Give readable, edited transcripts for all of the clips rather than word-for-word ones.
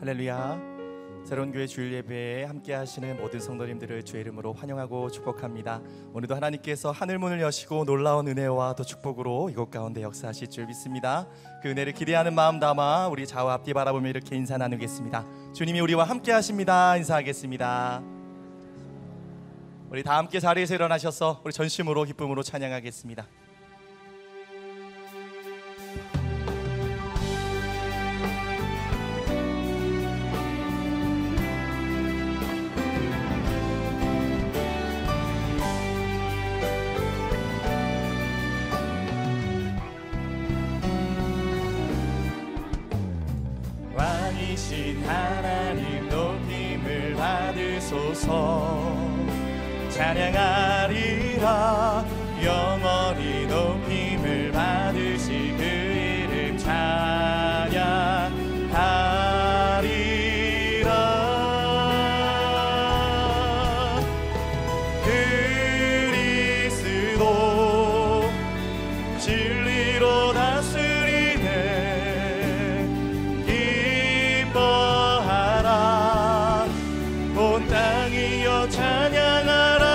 할렐루야. 새로운 교회 주일 예배에 함께 하시는 모든 성도님들을 주의 이름으로 환영하고 축복합니다. 오늘도 하나님께서 하늘문을 여시고 놀라운 은혜와 또 축복으로 이곳 가운데 역사하실 줄 믿습니다. 그 은혜를 기대하는 마음 담아 우리 좌우 앞뒤 바라보며 이렇게 인사 나누겠습니다. 주님이 우리와 함께 하십니다. 인사하겠습니다. 우리 다 함께 자리에서 일어나셔서 우리 전심으로 기쁨으로 찬양하겠습니다. 왕이신 하나님 높임을 받으소서. 찬양하리라. 영원히 높임을 받으시 그 이름 찬양하리라. 그리스도 진리로 다스리네. 기뻐하라. 온 땅이여 찬양하라.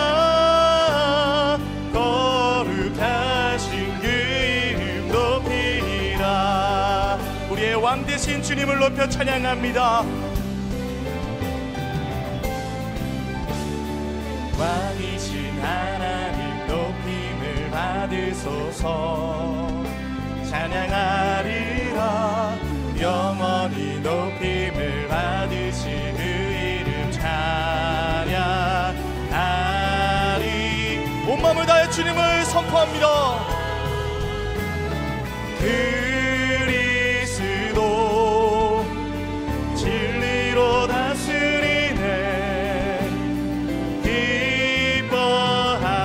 거룩하신 그 이름 높이라. 우리의 왕 되신 주님을 높여 찬양합니다. 왕이신 하나님 높임을 받으소서. 찬양하리라. 영원히 높임을 받으시 그 이름 찬양하리. 온 마음을 다해 주님을 선포합니다. 그리스도 진리로 다스리네.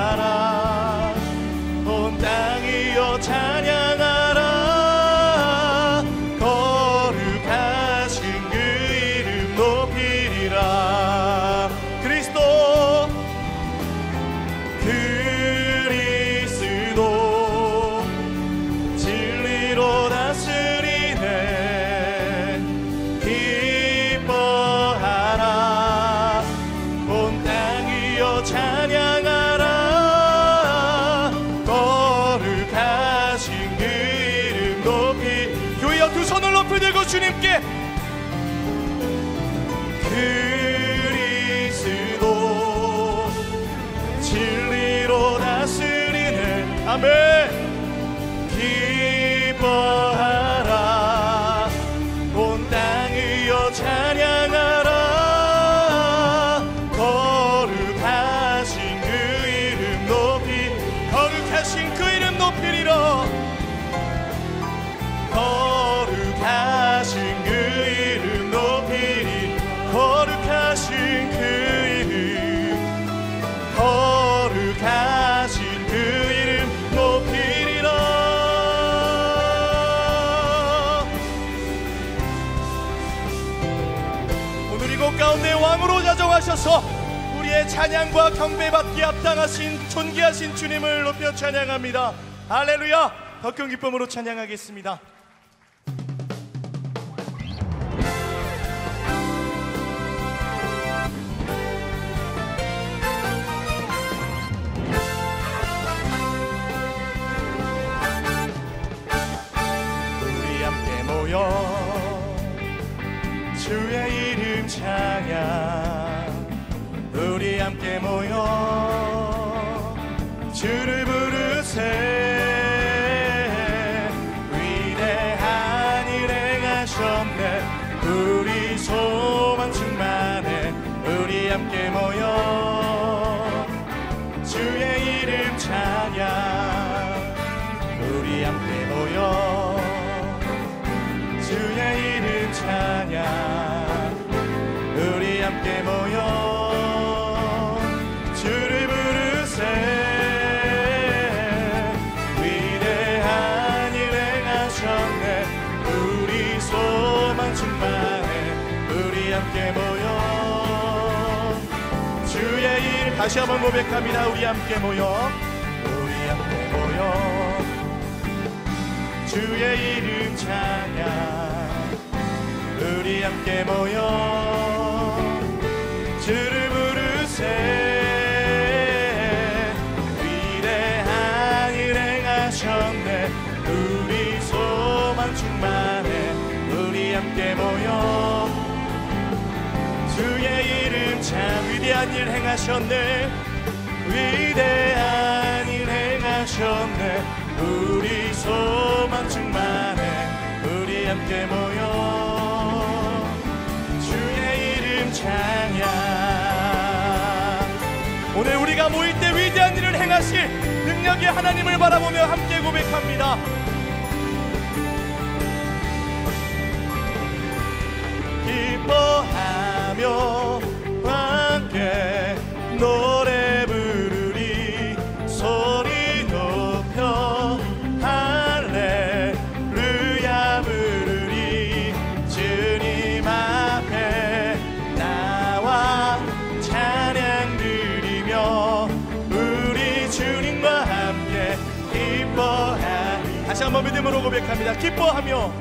기뻐하라. 온 땅이여 찬양하라. 거룩하신 그 이름 높이리라. 그리스도 진리로 다스리네. 기뻐하라. 온 땅이여 찬양하라. 거룩하신 그 이름 높이. 교회여 두 손을 높이 들고 주님께. 그리스도 진리로 다스리네. 아멘. 기뻐하라. 온 땅이여 찬양하라. 거룩하신 그 이름 높이. 거룩하신 그 이름 높이리라. 거룩하신 그 이름 높이리. 거룩하신 그 이름. 거룩하신 그 이름 높이리라. 오늘 이곳 가운데 왕으로 자정하셔서 우리의 찬양과 경배받기에 합당하신 존귀하신 주님을 높여 찬양합니다. 할렐루야. 더 큰 기쁨으로 찬양하겠습니다. 우리 함께 모여 주의 이름 찬양. 우리 함께 모여 주를 부르세. 위대한 일 행하셨네. 우리 소망 충만해. 우리 함께 모여 주의 이름 찬양. 우리 함께 모여 주의 이름 찬양. 우리 함께 모여 주를 부르세. 위대한 일 행하셨네. 우리 소망 충만해. 우리 함께 모여 주의 이름. 다시 한번 고백합니다. 우리 함께 모여. 우리 함께 모여 주의 이름 찬양. 우리 함께 모여 주를 부르세. 위대한 일 행하셨네. 우리 소망 충만해. 우리 함께 모여 주의 이름 참 위대한 일 행하셨네. 위대한 일 행하셨네. 우리 소망 충만해. 우리 함께 모여 주의 이름 찬양. 오늘 우리가 모일 때 위대한 일을 행하실 능력의 하나님을 바라보며 함께 고백합니다. 기뻐하며 함께 노래 부르리. 소리 높여 할렐루야 부르리. 주님 앞에 나와 찬양 드리며 우리 주님과 함께 기뻐하리. 다시 한번 믿음으로 고백합니다. 기뻐하며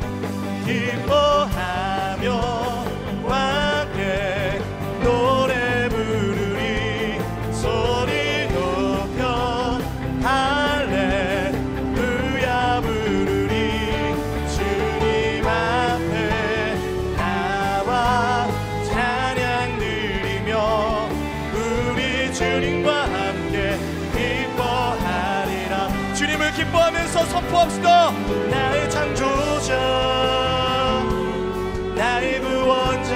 함께 노래 부르리. 소리 높여 할렐루야 부르리. 주님 앞에 나와 찬양 드리며 우리 주님과 함께 기뻐하리라. 주님을 기뻐하면서 선포합시다. 나의 창조자, 나의 구원자,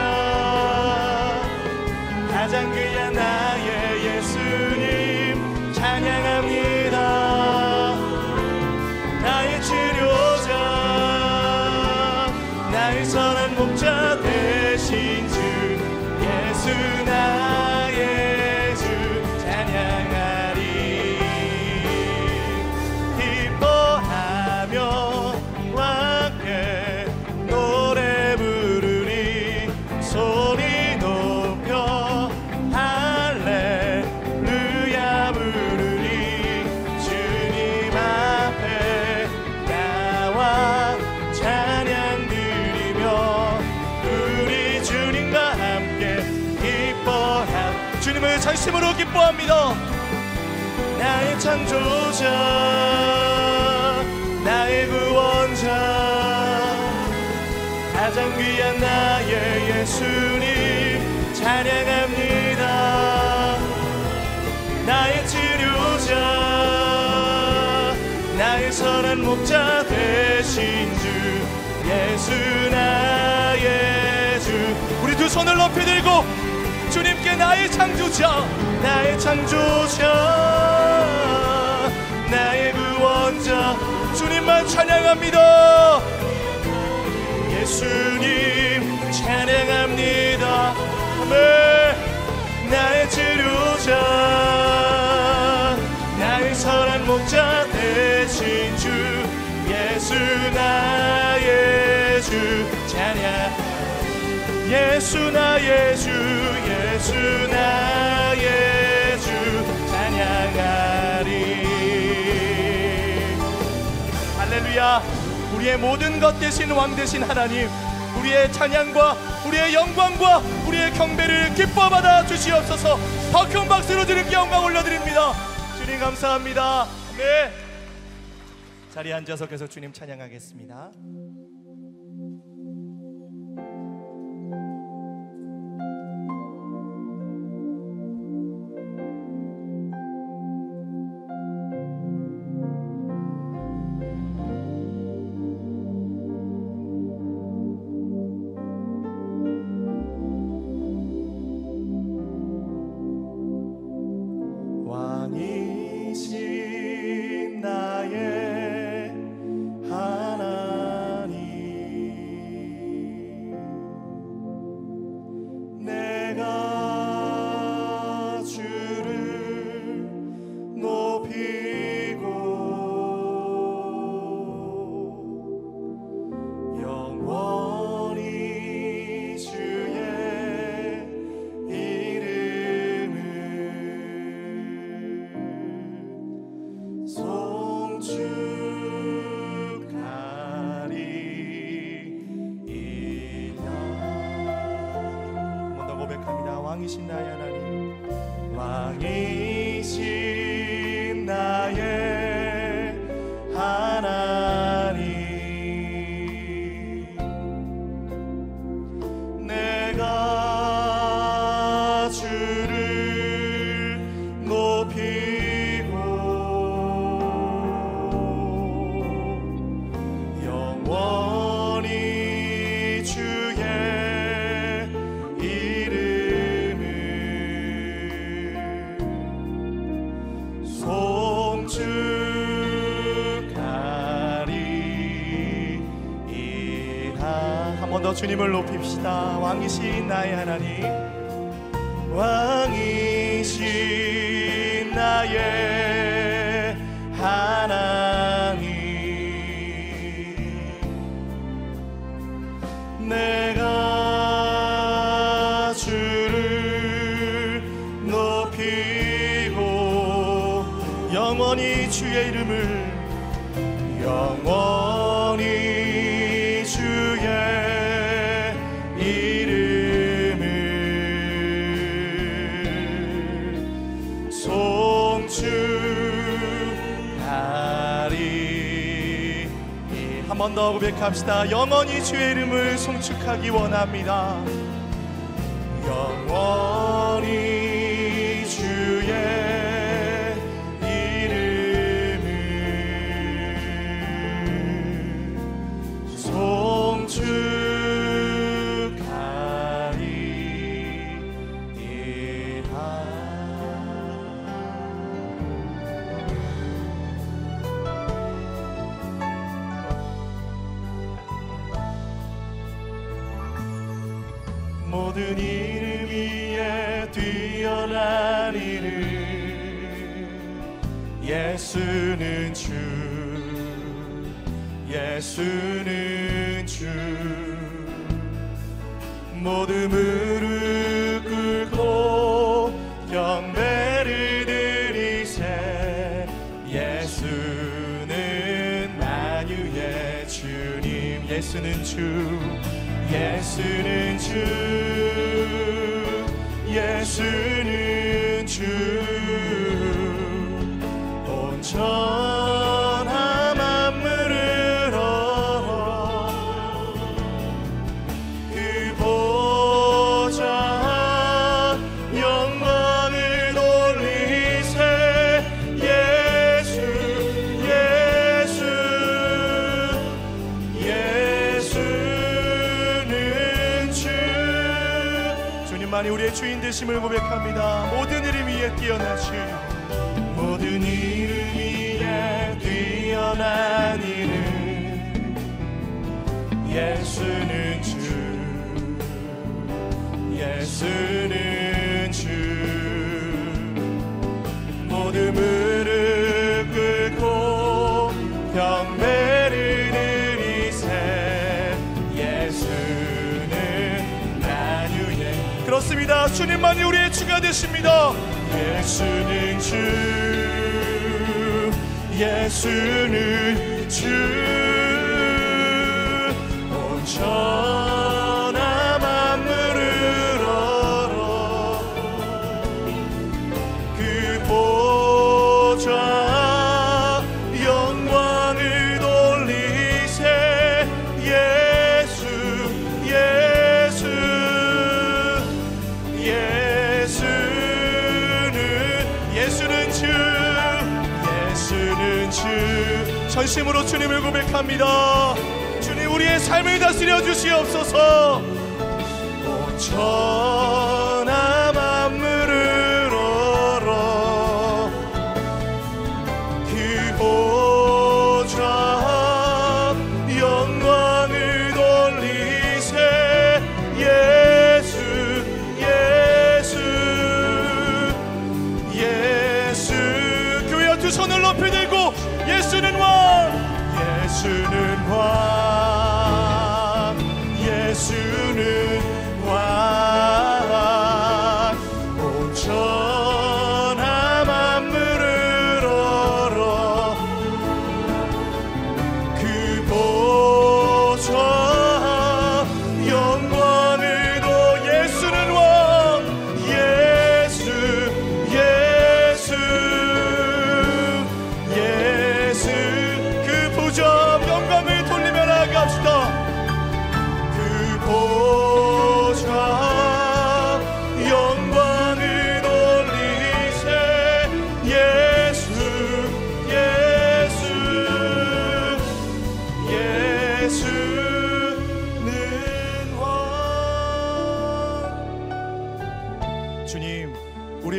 가장 귀한 나의 예수님 찬양합니다. 나의 치료자, 나의 선한 목자 되신 주 예수 나의 주 찬양하리. 기뻐하며 함께 노래 부르리. 소리 높여 할렐루야 부르리. 주님 앞에 나와 찬양 드리며 우리 주님과 함께 기뻐함. 주님을 전심으로 기뻐합니다. 나의 창조자, 나의 구원자, 가장 귀한 나의 예수님 찬양합니다. 나의 치료자, 나의 선한 목자 되신 주 예수 나의 주. 우리 두 손을 높이 들고 주님께 나의 창조자, 나의 창조자, 나의 구원자 주님만 찬양합니다. 예수님 찬양합니다. 아멘. 나의 치료자, 나의 선한 목자 되신 주 예수 나의 주 찬양. 예수 나의 주, 예수 나의 주 찬양하리. 할렐루야. 우리의 모든 것 되신 왕 되신 하나님, 우리의 찬양과 우리의 영광과 우리의 경배를 기뻐 받아 주시옵소서. 더 큰 박수로 주님께 영광 올려드립니다. 주님 감사합니다. 아멘. 자리에 앉아서 계속 주님 찬양하겠습니다. 왕이신 나의 하나님, 왕이신 나의 하나님, 왕이신 나의 하나님, 내가 주를 높이고 영원히 주의 이름을 송축하리이다. 한 번 더 주님을 높입시다. 왕이신 나의 하나님, 왕이신 나의 하나님, 내가 주를 높이고 영원히 주의 이름을, 영원히 주의 이름을 송축하리. 한 번 더 고백합시다. 영원히 주의 이름을 송축하기 원합니다. 영원히 주의 이름을 송축하리이다. 모든 이름 위에 뛰어난 이름, 예수는 주, 예수는 주. 모든 무릎 꿇고 경배를 드리세, 예수는 만유의 주님, 예수는 주, 예수는 주, 예수는 주. 온전한 만물을 얻어 그 보좌 영광을 돌리세, 예수, 예수, 예수는 주. 주님만이 우리의 주인 되심을 고백합니다. 모든 이름 위에 뛰어나신, 모든 이름 위에 뛰어난 이름, 예수는 주, 예수는 주. 모든 무릎 꿇고 경배를 드리세, 예수는 만유의. 그렇습니다. 주님만이 우리의 주가 되십니다. 예수는 주, 예수는 주. 온전한 만물을 얻어 그 보좌 영광을 돌리세, 예수, 예수, 예수는 주, 예수는 주. 전심으로 주님을 고백합니다. 주님, 우리의 삶을 다스려 주시옵소서. 온전한 만물을 얻어 그 보좌 영광을 돌리세, 예수, 예수, 예수. 교회와 두 손을 높이 들고 예수는 왕, 예수는 왕, 예수는 왕. 온전한 만물을 얻어 그 보좌 영광을 도, 예수는 왕,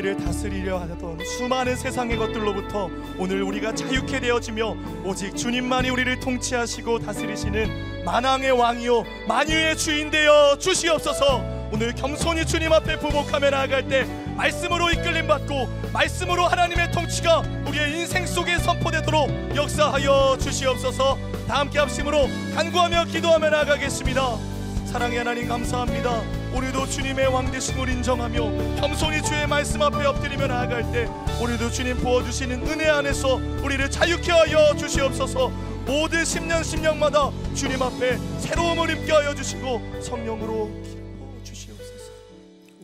우리를 다스리려 하던 수많은 세상의 것들로부터 오늘 우리가 자유케 되어지며 오직 주님만이 우리를 통치하시고 다스리시는 만왕의 왕이요 만유의 주인 되어 주시옵소서. 오늘 겸손히 주님 앞에 부복하며 나아갈 때 말씀으로 이끌림 받고 말씀으로 하나님의 통치가 우리의 인생 속에 선포되도록 역사하여 주시옵소서. 다 함께 합심으로 간구하며 기도하며 나아가겠습니다. 사랑의 하나님 감사합니다. 오늘도 주님의 왕되심을 인정하며 겸손히 주의 말씀 앞에 엎드리며 나아갈 때 오늘도 주님 부어주시는 은혜 안에서 우리를 자유케 하여 주시옵소서. 모든 10년마다 주님 앞에 새로움을 입게 하여 주시고 성령으로 기뻐 주시옵소서.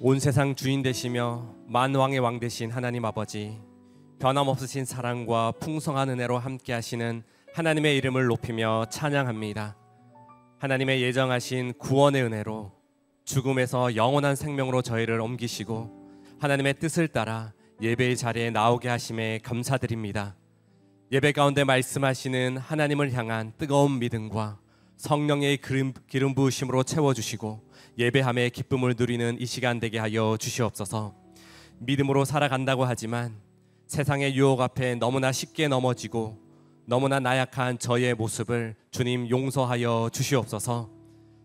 온 세상 주인 되시며 만왕의 왕 되신 하나님 아버지, 변함없으신 사랑과 풍성한 은혜로 함께 하시는 하나님의 이름을 높이며 찬양합니다. 하나님의 예정하신 구원의 은혜로 죽음에서 영원한 생명으로 저희를 옮기시고 하나님의 뜻을 따라 예배의 자리에 나오게 하심에 감사드립니다. 예배 가운데 말씀하시는 하나님을 향한 뜨거운 믿음과 성령의 기름 부으심으로 채워주시고 예배함의 기쁨을 누리는 이 시간 되게 하여 주시옵소서. 믿음으로 살아간다고 하지만 세상의 유혹 앞에 너무나 쉽게 넘어지고 너무나 나약한 저의 모습을 주님 용서하여 주시옵소서.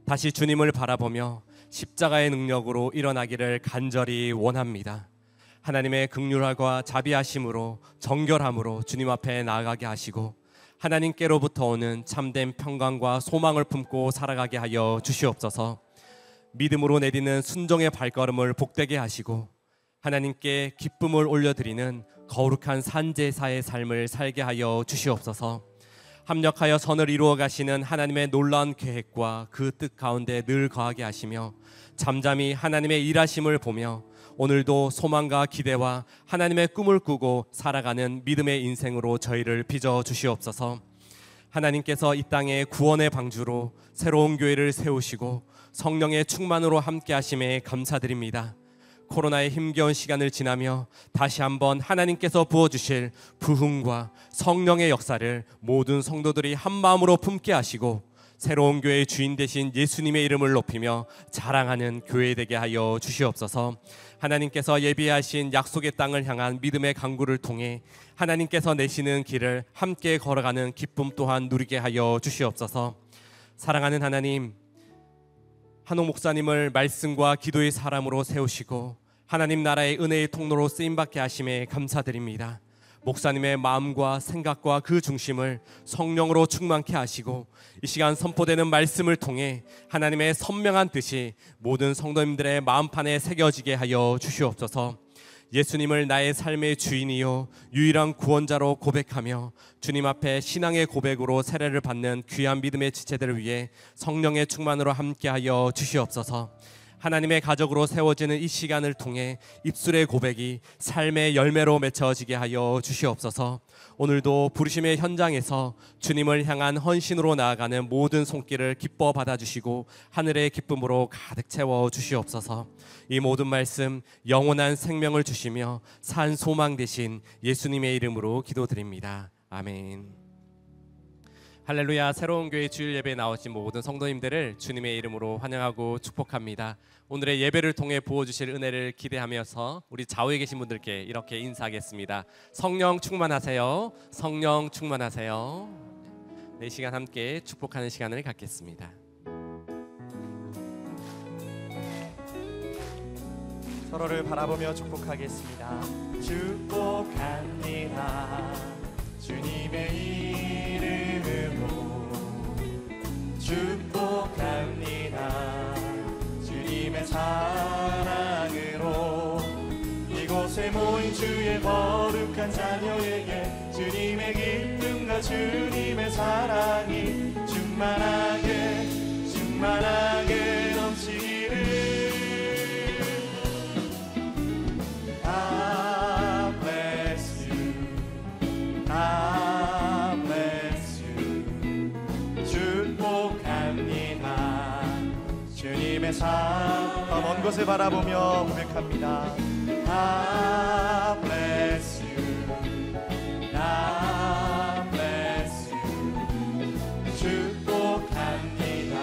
다시 주님을 바라보며 십자가의 능력으로 일어나기를 간절히 원합니다. 하나님의 긍휼과 자비하심으로 정결함으로 주님 앞에 나아가게 하시고 하나님께로부터 오는 참된 평강과 소망을 품고 살아가게 하여 주시옵소서. 믿음으로 내디는 순종의 발걸음을 복되게 하시고 하나님께 기쁨을 올려드리는 거룩한 산제사의 삶을 살게 하여 주시옵소서. 합력하여 선을 이루어 가시는 하나님의 놀라운 계획과 그 뜻 가운데 늘 거하게 하시며 잠잠히 하나님의 일하심을 보며 오늘도 소망과 기대와 하나님의 꿈을 꾸고 살아가는 믿음의 인생으로 저희를 빚어 주시옵소서. 하나님께서 이 땅에 구원의 방주로 새로운 교회를 세우시고 성령의 충만으로 함께 하심에 감사드립니다. 코로나의 힘겨운 시간을 지나며 다시 한번 하나님께서 부어주실 부흥과 성령의 역사를 모든 성도들이 한마음으로 품게 하시고 새로운 교회의 주인 되신 예수님의 이름을 높이며 자랑하는 교회 되게 하여 주시옵소서. 하나님께서 예비하신 약속의 땅을 향한 믿음의 강구를 통해 하나님께서 내시는 길을 함께 걸어가는 기쁨 또한 누리게 하여 주시옵소서. 사랑하는 하나님, 한옥 목사님을 말씀과 기도의 사람으로 세우시고 하나님 나라의 은혜의 통로로 쓰임받게 하심에 감사드립니다. 목사님의 마음과 생각과 그 중심을 성령으로 충만케 하시고 이 시간 선포되는 말씀을 통해 하나님의 선명한 뜻이 모든 성도님들의 마음판에 새겨지게 하여 주시옵소서. 예수님을 나의 삶의 주인이요 유일한 구원자로 고백하며 주님 앞에 신앙의 고백으로 세례를 받는 귀한 믿음의 지체들을 위해 성령의 충만으로 함께하여 주시옵소서. 하나님의 가족으로 세워지는 이 시간을 통해 입술의 고백이 삶의 열매로 맺혀지게 하여 주시옵소서. 오늘도 부르심의 현장에서 주님을 향한 헌신으로 나아가는 모든 손길을 기뻐 받아주시고 하늘의 기쁨으로 가득 채워 주시옵소서. 이 모든 말씀 영원한 생명을 주시며 산 소망 되신 예수님의 이름으로 기도드립니다. 아멘. 할렐루야. 새로운 교회 주일 예배에 나오신 모든 성도님들을 주님의 이름으로 환영하고 축복합니다. 오늘의 예배를 통해 부어주실 은혜를 기대하면서 우리 좌우에 계신 분들께 이렇게 인사하겠습니다. 성령 충만하세요. 성령 충만하세요. 네, 이 시간 함께 축복하는 시간을 갖겠습니다. 서로를 바라보며 축복하겠습니다. 축복합니다. 주님의 이름으로 축복합니다. 주님의 사랑으로 이곳에 모인 주의 거룩한 자녀에게 주님의 기쁨과 주님의 사랑이 충만하게 넘치기를. 먼 곳을 바라보며 고백합니다. I bless you, I bless you. 축복합니다.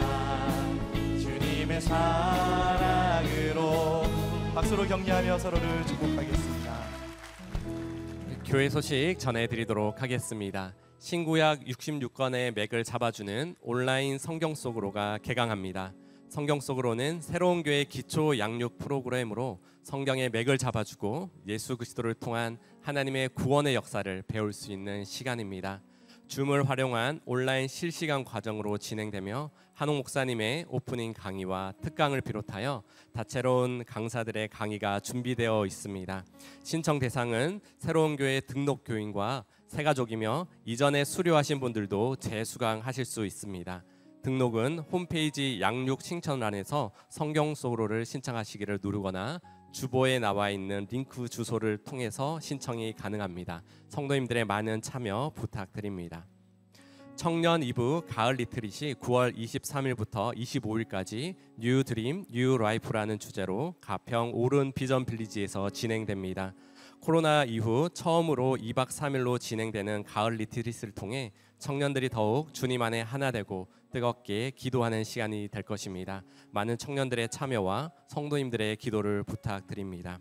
주님의 사랑으로. 박수로 격려하며 서로를 축복하겠습니다. 교회 소식 전해드리도록 하겠습니다. 신구약 66권의 맥을 잡아주는 온라인 성경 속으로가 개강합니다. 성경 속으로는 새로운 교회 기초 양육 프로그램으로 성경의 맥을 잡아주고 예수 그리스도를 통한 하나님의 구원의 역사를 배울 수 있는 시간입니다. 줌을 활용한 온라인 실시간 과정으로 진행되며 한옥 목사님의 오프닝 강의와 특강을 비롯하여 다채로운 강사들의 강의가 준비되어 있습니다. 신청 대상은 새로운 교회 등록 교인과 새가족이며 이전에 수료하신 분들도 재수강하실 수 있습니다. 등록은 홈페이지 양육 신청란에서 성경 속으로를 신청하시기를 누르거나 주보에 나와 있는 링크 주소를 통해서 신청이 가능합니다. 성도님들의 많은 참여 부탁드립니다. 청년 2부 가을 리트릿이 9월 23일부터 25일까지 뉴 드림, 뉴 라이프라는 주제로 가평 오른 비전 빌리지에서 진행됩니다. 코로나 이후 처음으로 2박 3일로 진행되는 가을 리트릿을 통해 청년들이 더욱 주님 안에 하나 되고 뜨겁게 기도하는 시간이 될 것입니다. 많은 청년들의 참여와 성도님들의 기도를 부탁드립니다.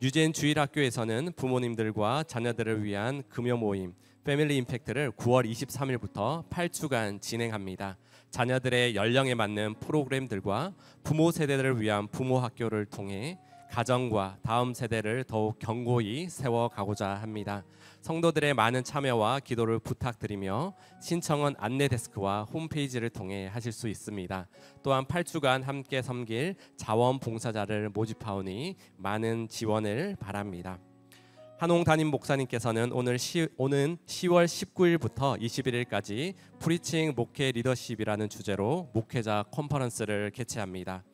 유젠 주일학교에서는 부모님들과 자녀들을 위한 금요 모임 패밀리 임팩트를 9월 23일부터 8주간 진행합니다. 자녀들의 연령에 맞는 프로그램들과 부모 세대들을 위한 부모 학교를 통해 가정과 다음 세대를 더욱 견고히 세워가고자 합니다. 성도들의 많은 참여와 기도를 부탁드리며 신청은 안내 데스크와 홈페이지를 통해 하실 수 있습니다. 또한 8주간 함께 섬길 자원봉사자를 모집하오니 많은 지원을 바랍니다. 한홍 담임 목사님께서는 오는 10월 19일부터 21일까지 프리칭 목회 리더십이라는 주제로 목회자 컨퍼런스를 개최합니다.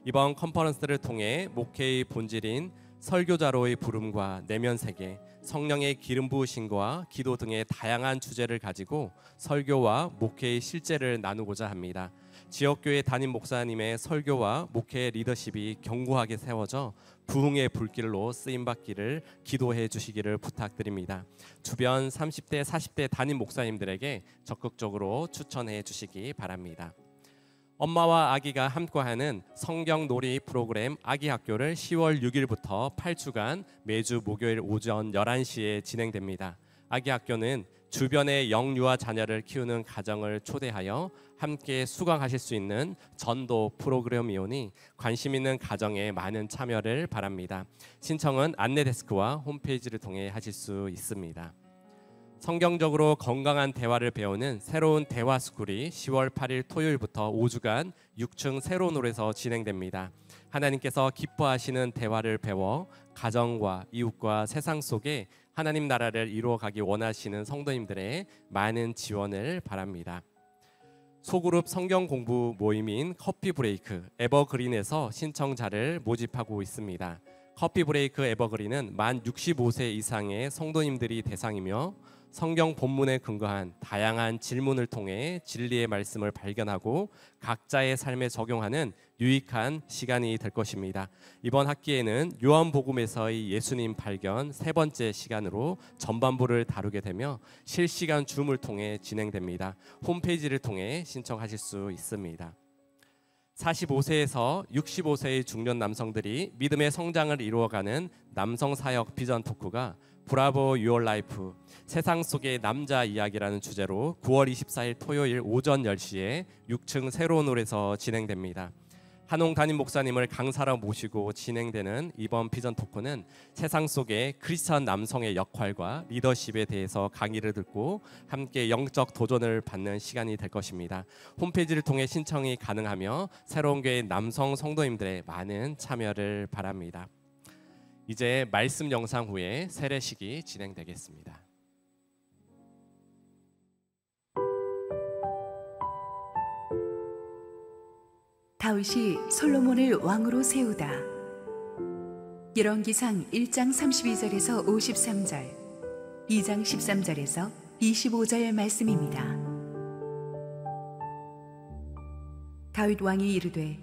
이번 컨퍼런스를 통해 목회의 본질인 설교자로의 부름과 내면 세계, 성령의 기름 부으심과 기도 등의 다양한 주제를 가지고 설교와 목회의 실제를 나누고자 합니다. 지역교회 담임 목사님의 설교와 목회 리더십이 견고하게 세워져 부흥의 불길로 쓰임받기를 기도해 주시기를 부탁드립니다. 주변 30대, 40대 담임 목사님들에게 적극적으로 추천해 주시기 바랍니다. 엄마와 아기가 함께하는 성경 놀이 프로그램 아기학교를 10월 6일부터 8주간 매주 목요일 오전 11시에 진행됩니다. 아기학교는 주변의 영유아 자녀를 키우는 가정을 초대하여 함께 수강하실 수 있는 전도 프로그램이오니 관심 있는 가정에 많은 참여를 바랍니다. 신청은 안내 데스크와 홈페이지를 통해 하실 수 있습니다. 성경적으로 건강한 대화를 배우는 새로운 대화 스쿨이 10월 8일 토요일부터 5주간 6층 새로운홀에서 진행됩니다. 하나님께서 기뻐하시는 대화를 배워 가정과 이웃과 세상 속에 하나님 나라를 이루어가기 원하시는 성도님들의 많은 지원을 바랍니다. 소그룹 성경 공부 모임인 커피 브레이크 에버그린에서 신청자를 모집하고 있습니다. 커피 브레이크 에버그린은 만 65세 이상의 성도님들이 대상이며 성경 본문에 근거한 다양한 질문을 통해 진리의 말씀을 발견하고 각자의 삶에 적용하는 유익한 시간이 될 것입니다. 이번 학기에는 요한복음에서의 예수님 발견 세 번째 시간으로 전반부를 다루게 되며 실시간 줌을 통해 진행됩니다. 홈페이지를 통해 신청하실 수 있습니다. 45세에서 65세의 중년 남성들이 믿음의 성장을 이루어가는 남성사역 비전 토크가 브라보 유얼 라이프 세상 속의 남자 이야기라는 주제로 9월 24일 토요일 오전 10시에 6층 새로운 홀에서 진행됩니다. 한홍 담임 목사님을 강사로 모시고 진행되는 이번 비전 토크는 세상 속의 크리스천 남성의 역할과 리더십에 대해서 강의를 듣고 함께 영적 도전을 받는 시간이 될 것입니다. 홈페이지를 통해 신청이 가능하며 새로운 교회 남성 성도님들의 많은 참여를 바랍니다. 이제 말씀 영상 후에 세례식이 진행되겠습니다. 다윗이 솔로몬을 왕으로 세우다. 열왕기상 1장 32절에서 53절, 2장 13절에서 25절 말씀입니다. 다윗 왕이 이르되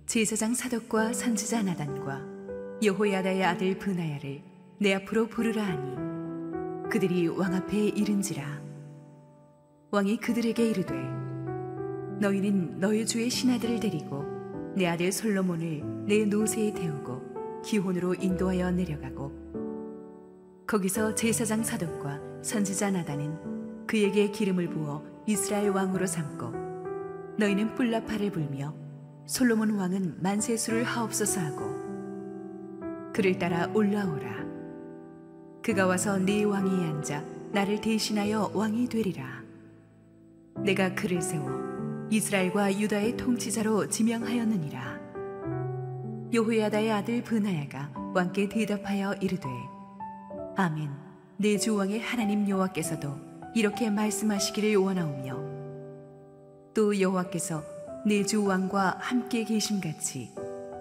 제사장 사독과 선지자 나단과 여호야다의 아들 브나야를 내 앞으로 부르라 하니 그들이 왕 앞에 이른지라. 왕이 그들에게 이르되 너희는 너희 주의 신하들을 데리고 내 아들 솔로몬을 내 노새에 태우고 기혼으로 인도하여 내려가고 거기서 제사장 사독과 선지자 나단은 그에게 기름을 부어 이스라엘 왕으로 삼고 너희는 뿔나팔을 불며 솔로몬 왕은 만세수를 하옵소서 하고 그를 따라 올라오라. 그가 와서 네 왕위에 앉아 나를 대신하여 왕이 되리라. 내가 그를 세워 이스라엘과 유다의 통치자로 지명하였느니라. 여호야다의 아들 브나야가 왕께 대답하여 이르되 아멘. 내 주 왕의 하나님 여호와께서도 이렇게 말씀하시기를 원하오며 또 여호와께서 내 주 왕과 함께 계심같이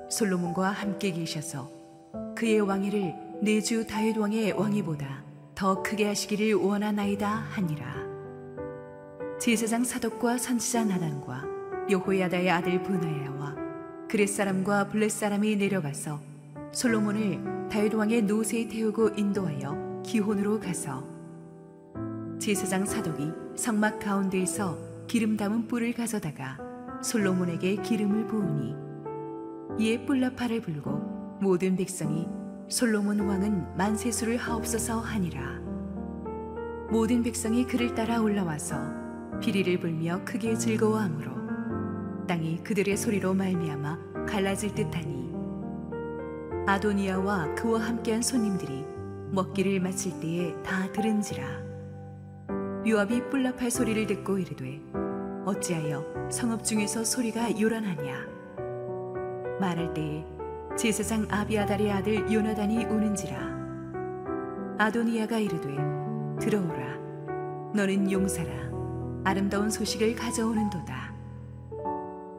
솔로몬과 함께 계셔서 그의 왕위를 내 주 다윗 왕의 왕위보다 더 크게 하시기를 원하나이다 하니라. 제사장 사독과 선지자 나단과 여호야다의 아들 브나야와 그렛 사람과 블렛 사람이 내려가서 솔로몬을 다윗 왕의 노새에 태우고 인도하여 기혼으로 가서 제사장 사독이 성막 가운데에서 기름 담은 뿔을 가져다가 솔로몬에게 기름을 부으니 이에 뿔나팔을 불고 모든 백성이 솔로몬 왕은 만세수를 하옵소서 하니라. 모든 백성이 그를 따라 올라와서 비리를 불며 크게 즐거워하므로 땅이 그들의 소리로 말미암아 갈라질 듯하니 아도니아와 그와 함께한 손님들이 먹기를 마칠 때에 다 들은지라. 요압이 뿔나팔 소리를 듣고 이르되 어찌하여 성읍 중에서 소리가 요란하냐. 말할 때에 제사장 아비아달의 아들 요나단이 우는지라. 아도니아가 이르되 들어오라. 너는 용사라. 아름다운 소식을 가져오는도다.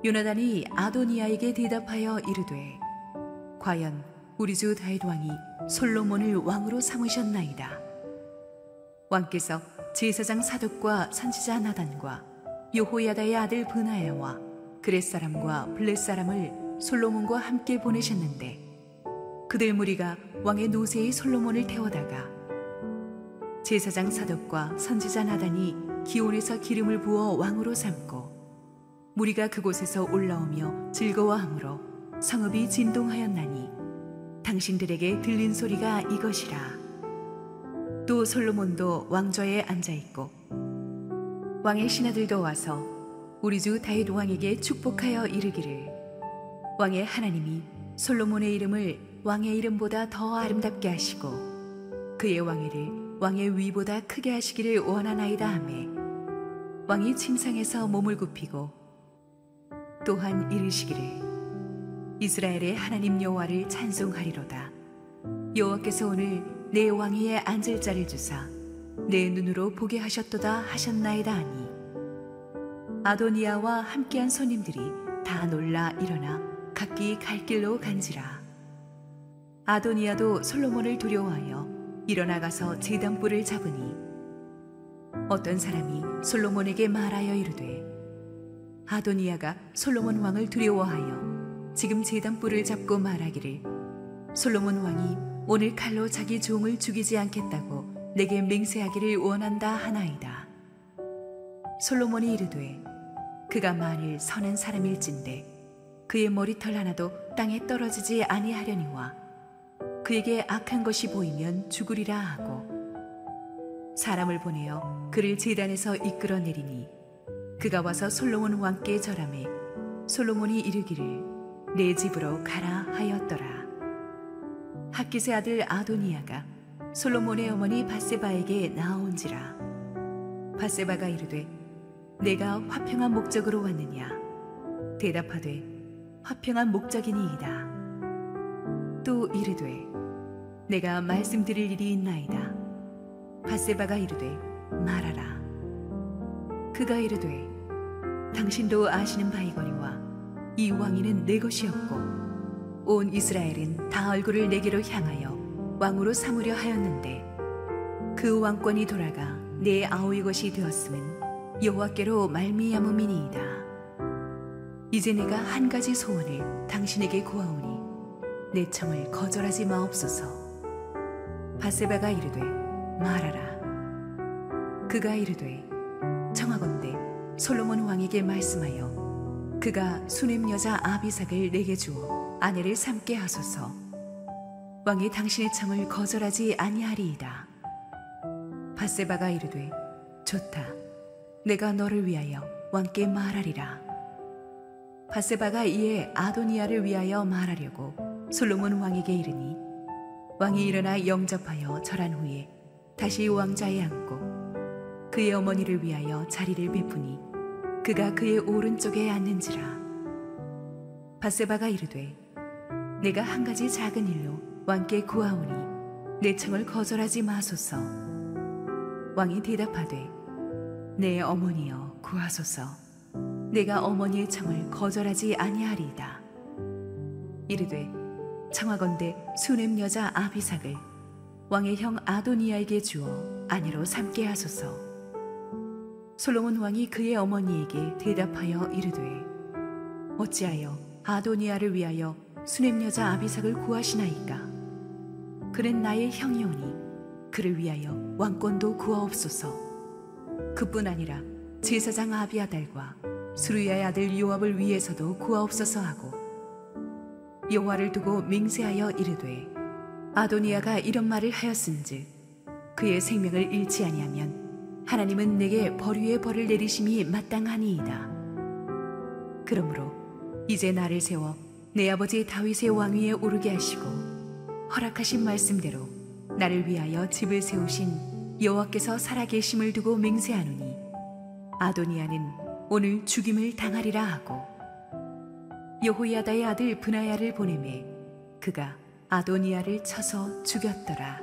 요나단이 아도니아에게 대답하여 이르되 과연 우리 주 다윗 왕이 솔로몬을 왕으로 삼으셨나이다. 왕께서 제사장 사독과 선지자 나단과 여호야다의 아들 브나야와 그렛 사람과 블렛 사람을 솔로몬과 함께 보내셨는데 그들 무리가 왕의 노새에 솔로몬을 태워다가 제사장 사독과 선지자 나단이 기온에서 기름을 부어 왕으로 삼고 무리가 그곳에서 올라오며 즐거워하므로 성읍이 진동하였나니 당신들에게 들린 소리가 이것이라. 또 솔로몬도 왕좌에 앉아있고 왕의 신하들도 와서 우리 주 다윗 왕에게 축복하여 이르기를 왕의 하나님이 솔로몬의 이름을 왕의 이름보다 더 아름답게 하시고 그의 왕위를 왕의 위보다 크게 하시기를 원하나이다 하매 왕이 침상에서 몸을 굽히고 또한 이르시기를 이스라엘의 하나님 여호와를 찬송하리로다. 여호와께서 오늘 내 왕위에 앉을 자를 주사 내 눈으로 보게 하셨도다 하셨나이다 하니 아도니아와 함께한 손님들이 다 놀라 일어나 각기 갈 길로 간지라. 아도니아도 솔로몬을 두려워하여 일어나가서 제단불을 잡으니 어떤 사람이 솔로몬에게 말하여 이르되 아도니아가 솔로몬 왕을 두려워하여 지금 제단불을 잡고 말하기를 솔로몬 왕이 오늘 칼로 자기 종을 죽이지 않겠다고 내게 맹세하기를 원한다 하나이다. 솔로몬이 이르되 그가 만일 선한 사람일진데 그의 머리털 하나도 땅에 떨어지지 아니하려니와 그에게 악한 것이 보이면 죽으리라 하고 사람을 보내어 그를 제단에서 이끌어내리니 그가 와서 솔로몬 왕께 절하매 솔로몬이 이르기를 내 집으로 가라 하였더라. 학깃의 아들 아도니아가 솔로몬의 어머니 밧세바에게 나아온지라. 밧세바가 이르되 내가 화평한 목적으로 왔느냐. 대답하되 화평한 목적이니이다. 또 이르되 내가 말씀드릴 일이 있나이다. 밧세바가 이르되 말하라. 그가 이르되 당신도 아시는 바이거니와 이 왕위는 내 것이었고 온 이스라엘은 다 얼굴을 내게로 향하여 왕으로 삼으려 하였는데 그 왕권이 돌아가 내 아우의 것이 되었음은 여호와께로 말미암음이니이다. 이제 내가 한 가지 소원을 당신에게 구하오니 내 청을 거절하지 마옵소서. 밧세바가 이르되 말하라. 그가 이르되 청하건대 솔로몬 왕에게 말씀하여 그가 수넴 여자 아비삭을 내게 주어 아내를 삼게 하소서. 왕이 당신의 청을 거절하지 아니하리이다. 밧세바가 이르되 좋다. 내가 너를 위하여 왕께 말하리라. 밧세바가 이에 아도니아를 위하여 말하려고 솔로몬 왕에게 이르니 왕이 일어나 영접하여 절한 후에 다시 왕자에 앉고 그의 어머니를 위하여 자리를 베푸니 그가 그의 오른쪽에 앉는지라. 밧세바가 이르되 내가 한 가지 작은 일로 왕께 구하오니 내 청을 거절하지 마소서. 왕이 대답하되 내 어머니여 구하소서. 내가 어머니의 청을 거절하지 아니하리이다. 이르되 청하건대 수넴 여자 아비삭을 왕의 형 아도니아에게 주어 아내로 삼게 하소서. 솔로몬 왕이 그의 어머니에게 대답하여 이르되 어찌하여 아도니아를 위하여 수넴 여자 아비삭을 구하시나이까? 그는 나의 형이오니 그를 위하여 왕권도 구하옵소서. 그뿐 아니라 제사장 아비아달과 수르야의 아들 요압을 위해서도 구하옵소서 하고 여호와를 두고 맹세하여 이르되 아도니아가 이런 말을 하였은즉 그의 생명을 잃지 아니하면 하나님은 내게 벌 위에 벌을 내리심이 마땅하니이다. 그러므로 이제 나를 세워 내 아버지 다윗의 왕위에 오르게 하시고 허락하신 말씀대로 나를 위하여 집을 세우신 여호와께서 살아계심을 두고 맹세하노니 아도니아는 오늘 죽임을 당하리라 하고 여호야다의 아들 브나야를 보내매 그가 아도니아를 쳐서 죽였더라.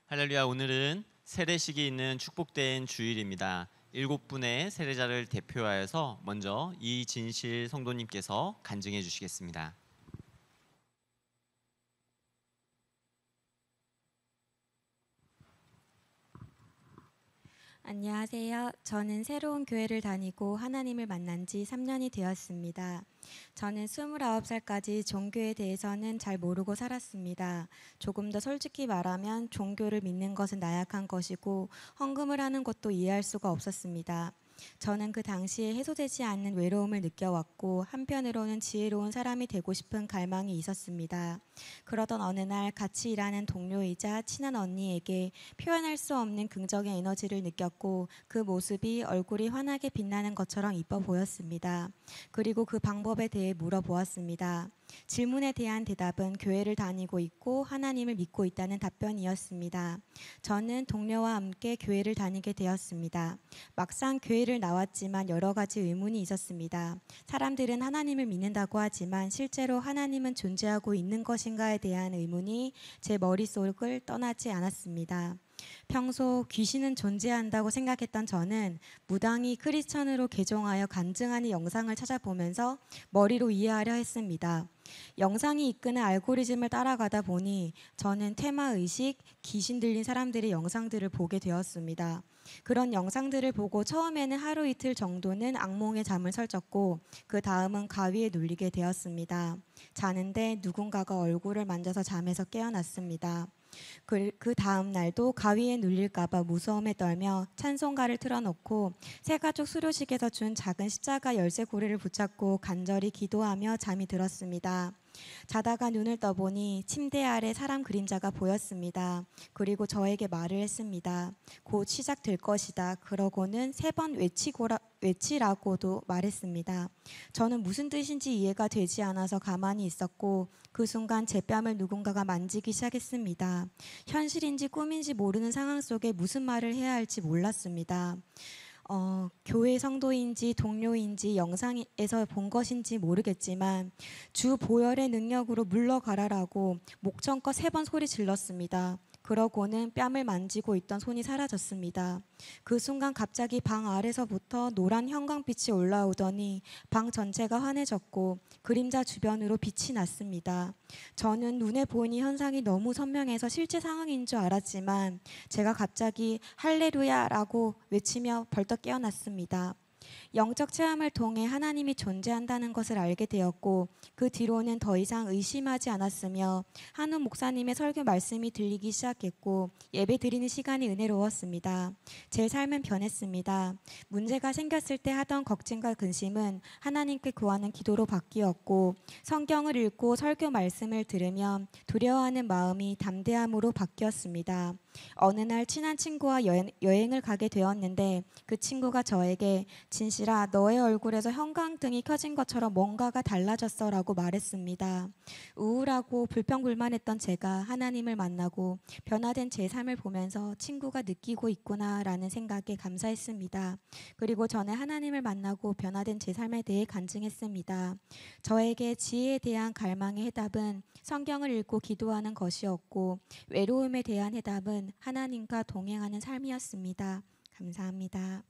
할렐루야. 오늘은 세례식이 있는 축복된 주일입니다. 7분의 세례자를 대표하여서 먼저 이진실 성도님께서 간증해 주시겠습니다. 안녕하세요. 저는 새로운 교회를 다니고 하나님을 만난 지 3년이 되었습니다. 저는 29살까지 종교에 대해서는 잘 모르고 살았습니다. 조금 더 솔직히 말하면 종교를 믿는 것은 나약한 것이고 헌금을 하는 것도 이해할 수가 없었습니다. 저는 그 당시에 해소되지 않는 외로움을 느껴왔고 한편으로는 지혜로운 사람이 되고 싶은 갈망이 있었습니다. 그러던 어느 날 같이 일하는 동료이자 친한 언니에게 표현할 수 없는 긍정의 에너지를 느꼈고 그 모습이 얼굴이 환하게 빛나는 것처럼 이뻐 보였습니다. 그리고 그 방법에 대해 물어보았습니다. 질문에 대한 대답은 교회를 다니고 있고 하나님을 믿고 있다는 답변이었습니다. 저는 동료와 함께 교회를 다니게 되었습니다. 막상 교회를 나왔지만 여러 가지 의문이 있었습니다. 사람들은 하나님을 믿는다고 하지만 실제로 하나님은 존재하고 있는 것인가에 대한 의문이 제 머릿속을 떠나지 않았습니다. 평소 귀신은 존재한다고 생각했던 저는 무당이 크리스천으로 개종하여 간증하는 영상을 찾아보면서 머리로 이해하려 했습니다. 영상이 이끄는 알고리즘을 따라가다 보니 저는 테마의식, 귀신 들린 사람들의 영상들을 보게 되었습니다. 그런 영상들을 보고 처음에는 하루 이틀 정도는 악몽에 잠을 설쳤고 그 다음은 가위에 눌리게 되었습니다. 자는데 누군가가 얼굴을 만져서 잠에서 깨어났습니다. 그 다음 날도 가위에 눌릴까봐 무서움에 떨며 찬송가를 틀어놓고 새가족 수료식에서 준 작은 십자가 열쇠고리를 붙잡고 간절히 기도하며 잠이 들었습니다. 자다가 눈을 떠보니 침대 아래 사람 그림자가 보였습니다. 그리고 저에게 말을 했습니다. 곧 시작될 것이다. 그러고는 3번 외치라고도 말했습니다. 저는 무슨 뜻인지 이해가 되지 않아서 가만히 있었고 그 순간 제 뺨을 누군가가 만지기 시작했습니다. 현실인지 꿈인지 모르는 상황 속에 무슨 말을 해야 할지 몰랐습니다. 교회 성도인지 동료인지 영상에서 본 것인지 모르겠지만 주 보혈의 능력으로 물러가라라고 목청껏 3번 소리 질렀습니다. 그러고는 뺨을 만지고 있던 손이 사라졌습니다. 그 순간 갑자기 방 아래서부터 노란 형광빛이 올라오더니 방 전체가 환해졌고 그림자 주변으로 빛이 났습니다. 저는 눈에 보이는 현상이 너무 선명해서 실제 상황인 줄 알았지만 제가 갑자기 할레루야라고 외치며 벌떡 깨어났습니다. 영적 체험을 통해 하나님이 존재한다는 것을 알게 되었고 그 뒤로는 더 이상 의심하지 않았으며 한우 목사님의 설교 말씀이 들리기 시작했고 예배 드리는 시간이 은혜로웠습니다. 제 삶은 변했습니다. 문제가 생겼을 때 하던 걱정과 근심은 하나님께 구하는 기도로 바뀌었고 성경을 읽고 설교 말씀을 들으면 두려워하는 마음이 담대함으로 바뀌었습니다. 어느 날 친한 친구와 여행을 가게 되었는데 그 친구가 저에게 진실아 너의 얼굴에서 형광등이 켜진 것처럼 뭔가가 달라졌어 라고 말했습니다. 우울하고 불평불만했던 제가 하나님을 만나고 변화된 제 삶을 보면서 친구가 느끼고 있구나 라는 생각에 감사했습니다. 그리고 저는 하나님을 만나고 변화된 제 삶에 대해 간증했습니다. 저에게 지혜에 대한 갈망의 해답은 성경을 읽고 기도하는 것이었고 외로움에 대한 해답은 하나님과 동행하는 삶이었습니다. 감사합니다.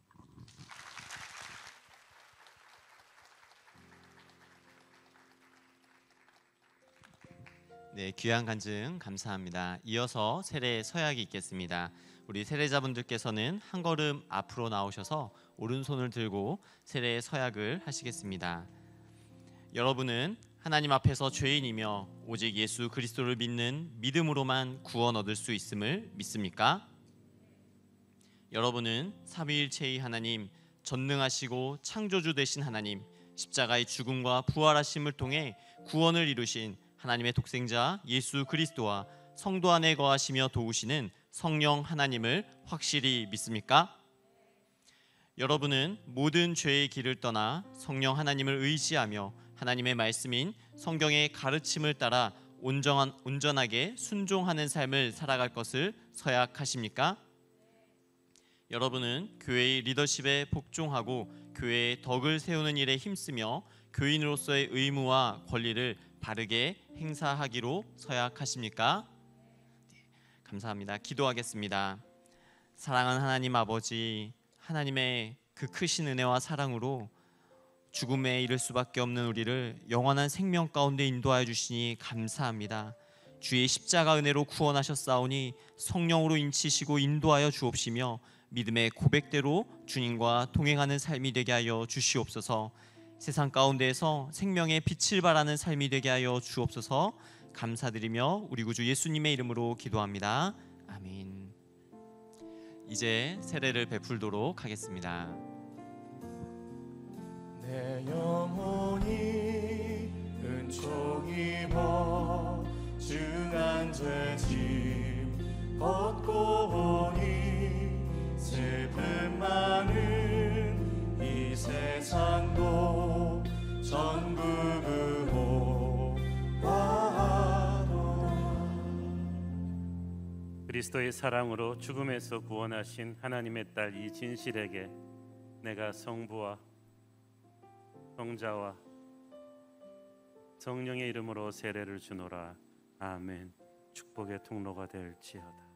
네, 귀한 간증 감사합니다. 이어서 세례 서약이 있겠습니다. 우리 세례자분들께서는 한 걸음 앞으로 나오셔서 오른손을 들고 세례 서약을 하시겠습니다. 여러분은 하나님 앞에서 죄인이며 오직 예수 그리스도를 믿는 믿음으로만 구원 얻을 수 있음을 믿습니까? 여러분은 삼위일체의 하나님, 전능하시고 창조주 되신 하나님, 십자가의 죽음과 부활하심을 통해 구원을 이루신 하나님의 독생자 예수 그리스도와 성도 안에 거하시며 도우시는 성령 하나님을 확실히 믿습니까? 여러분은 모든 죄의 길을 떠나 성령 하나님을 의지하며 하나님의 말씀인 성경의 가르침을 따라 온전하게 순종하는 삶을 살아갈 것을 서약하십니까? 여러분은 교회의 리더십에 복종하고 교회의 덕을 세우는 일에 힘쓰며 교인으로서의 의무와 권리를 바르게 행사하기로 서약하십니까? 네, 감사합니다. 기도하겠습니다. 사랑하는 하나님 아버지, 하나님의 그 크신 은혜와 사랑으로 죽음에 이를 수밖에 없는 우리를 영원한 생명 가운데 인도하여 주시니 감사합니다. 주의 십자가 은혜로 구원하셨사오니 성령으로 인치시고 인도하여 주옵시며 믿음의 고백대로 주님과 동행하는 삶이 되게 하여 주시옵소서. 세상 가운데에서 생명의 빛을 발하는 삶이 되게 하여 주옵소서. 감사드리며 우리 구주 예수님의 이름으로 기도합니다. 아멘. 이제 세례를 베풀도록 하겠습니다. 내 영혼이 은총 입어 중한 죄짐 벗고 오니 슬픔 많은 이 세상도 전부 구원하도다. 그리스도의 사랑으로 죽음에서 구원하신 하나님의 딸 이진실에게 내가 성부와 성자와 성령의 이름으로 세례를 주노라. 아멘. 축복의 통로가 될지어다.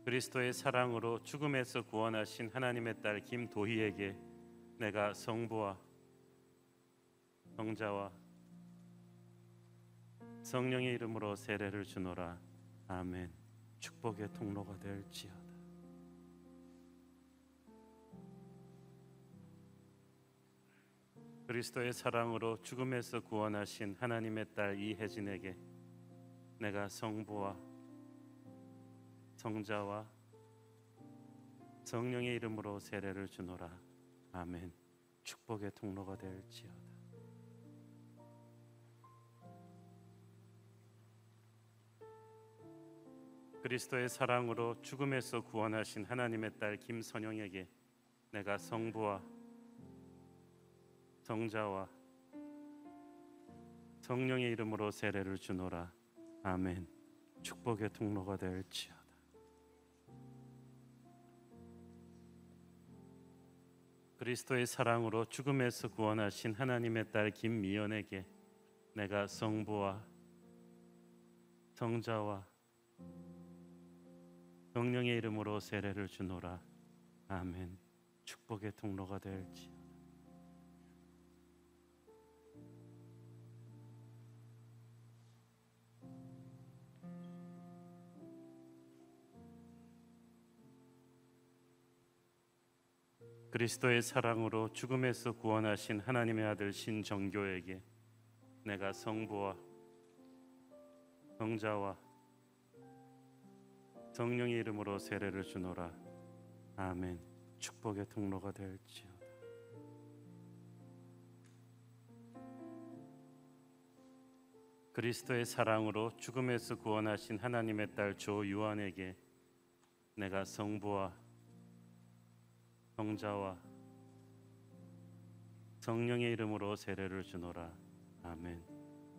그리스도의 사랑으로 죽음에서 구원하신 하나님의 딸 김도희에게 내가 성부와 성자와 성령의 이름으로 세례를 주노라. 아멘. 축복의 통로가 될지어다. 그리스도의 사랑으로 죽음에서 구원하신 하나님의 딸 이혜진에게 내가 성부와 성자와 성령의 이름으로 세례를 주노라. 아멘. 축복의 통로가 될지어다. 그리스도의 사랑으로 죽음에서 구원하신 하나님의 딸 김선영에게 내가 성부와 성자와 성령의 이름으로 세례를 주노라. 아멘. 축복의 통로가 될지어다. 그리스도의 사랑으로 죽음에서 구원하신 하나님의 딸 김미연에게 내가 성부와 성자와 성령의 이름으로 세례를 주노라. 아멘. 축복의 통로가 될지어다. 그리스도의 사랑으로 죽음에서 구원하신 하나님의 아들 신정교에게 내가 성부와 성자와 성령의 이름으로 세례를 주노라. 아멘. 축복의 통로가 될지어다. 그리스도의 사랑으로 죽음에서 구원하신 하나님의 딸 조유한에게 내가 성부와 성자와 성령의 이름으로 세례를 주노라. 아멘.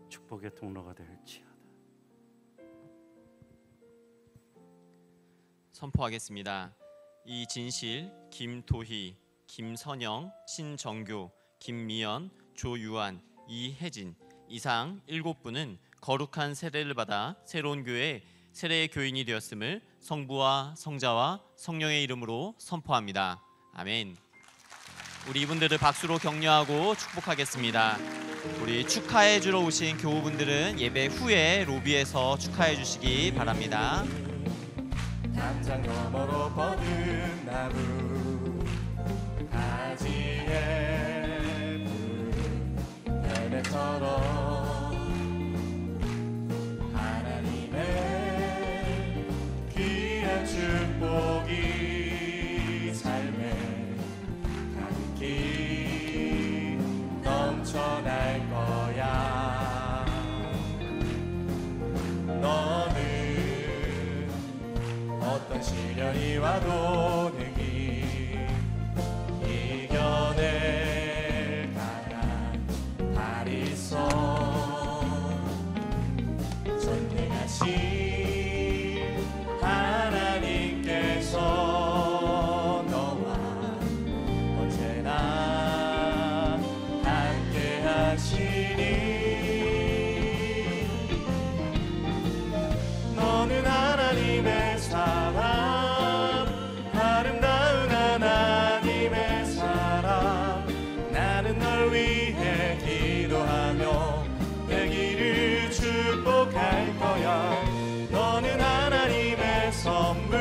축복의 통로가 될지어다. 선포하겠습니다. 이진실, 김도희, 김선영, 신정교, 김미연, 조유한, 이혜진 이상 7분은 거룩한 세례를 받아 새로운 교회 세례의 교인이 되었음을 성부와 성자와 성령의 이름으로 선포합니다. 아멘. 우리 이분들을 박수로 격려하고 축복하겠습니다. 우리 축하해 주러 오신 교우분들은 예배 후에 로비에서 축하해 주시기 바랍니다. 담장 너머로 뻗은 나무 가지에 푸른 열매처럼 하나님의 귀한 축복이 삶에 가득히 넘쳐날 거야. 너는 어떤 시련이 와도 능히 이겨낼 강한 발이 있어. 전능하신 하나님께서 너와 언제나 함께 하시니. 너는 하나님의 사람, 아름다운 하나님의 사람. 나는 널 위해 기도하며 내 길을 축복할 거야. 너는 하나님의 선물,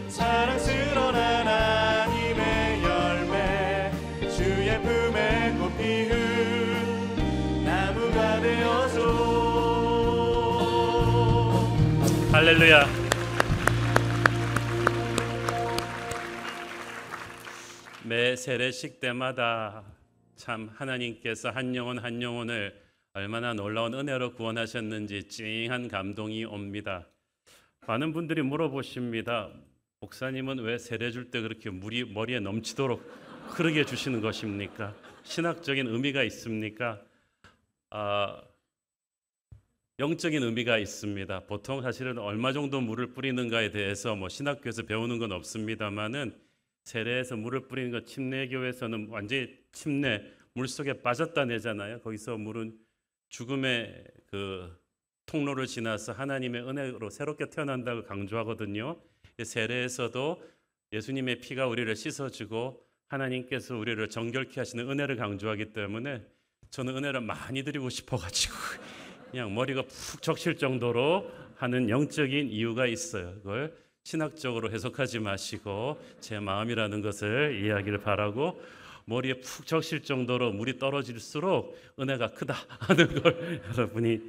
사랑스러운 하나님의 열매, 주의 품에 꽃 피운 나무가 되어줘. 할렐루야. 매 세례식 때마다 참 하나님께서 한 영혼 한 영혼을 얼마나 놀라운 은혜로 구원하셨는지 찡한 감동이 옵니다. 많은 분들이 물어보십니다. 목사님은 왜 세례 줄 때 그렇게 물이 머리에 넘치도록 흐르게 주시는 것입니까? 신학적인 의미가 있습니까? 영적인 의미가 있습니다. 보통 사실은 얼마 정도 물을 뿌리는가에 대해서 신학교에서 배우는 건 없습니다만은 세례에서 물을 뿌리는 것, 침례교에서는 완전히 침례 물속에 빠졌다 내잖아요. 거기서 물은 죽음의 그 통로를 지나서 하나님의 은혜로 새롭게 태어난다고 강조하거든요. 세례에서도 예수님의 피가 우리를 씻어주고 하나님께서 우리를 정결케 하시는 은혜를 강조하기 때문에 저는 은혜를 많이 드리고 싶어가지고 그냥 머리가 푹 적실 정도로 하는 영적인 이유가 있어요. 그걸 신학적으로 해석하지 마시고 제 마음이라는 것을 이해하기를 바라고, 머리에 푹 적실 정도로 물이 떨어질수록 은혜가 크다 하는 걸 여러분이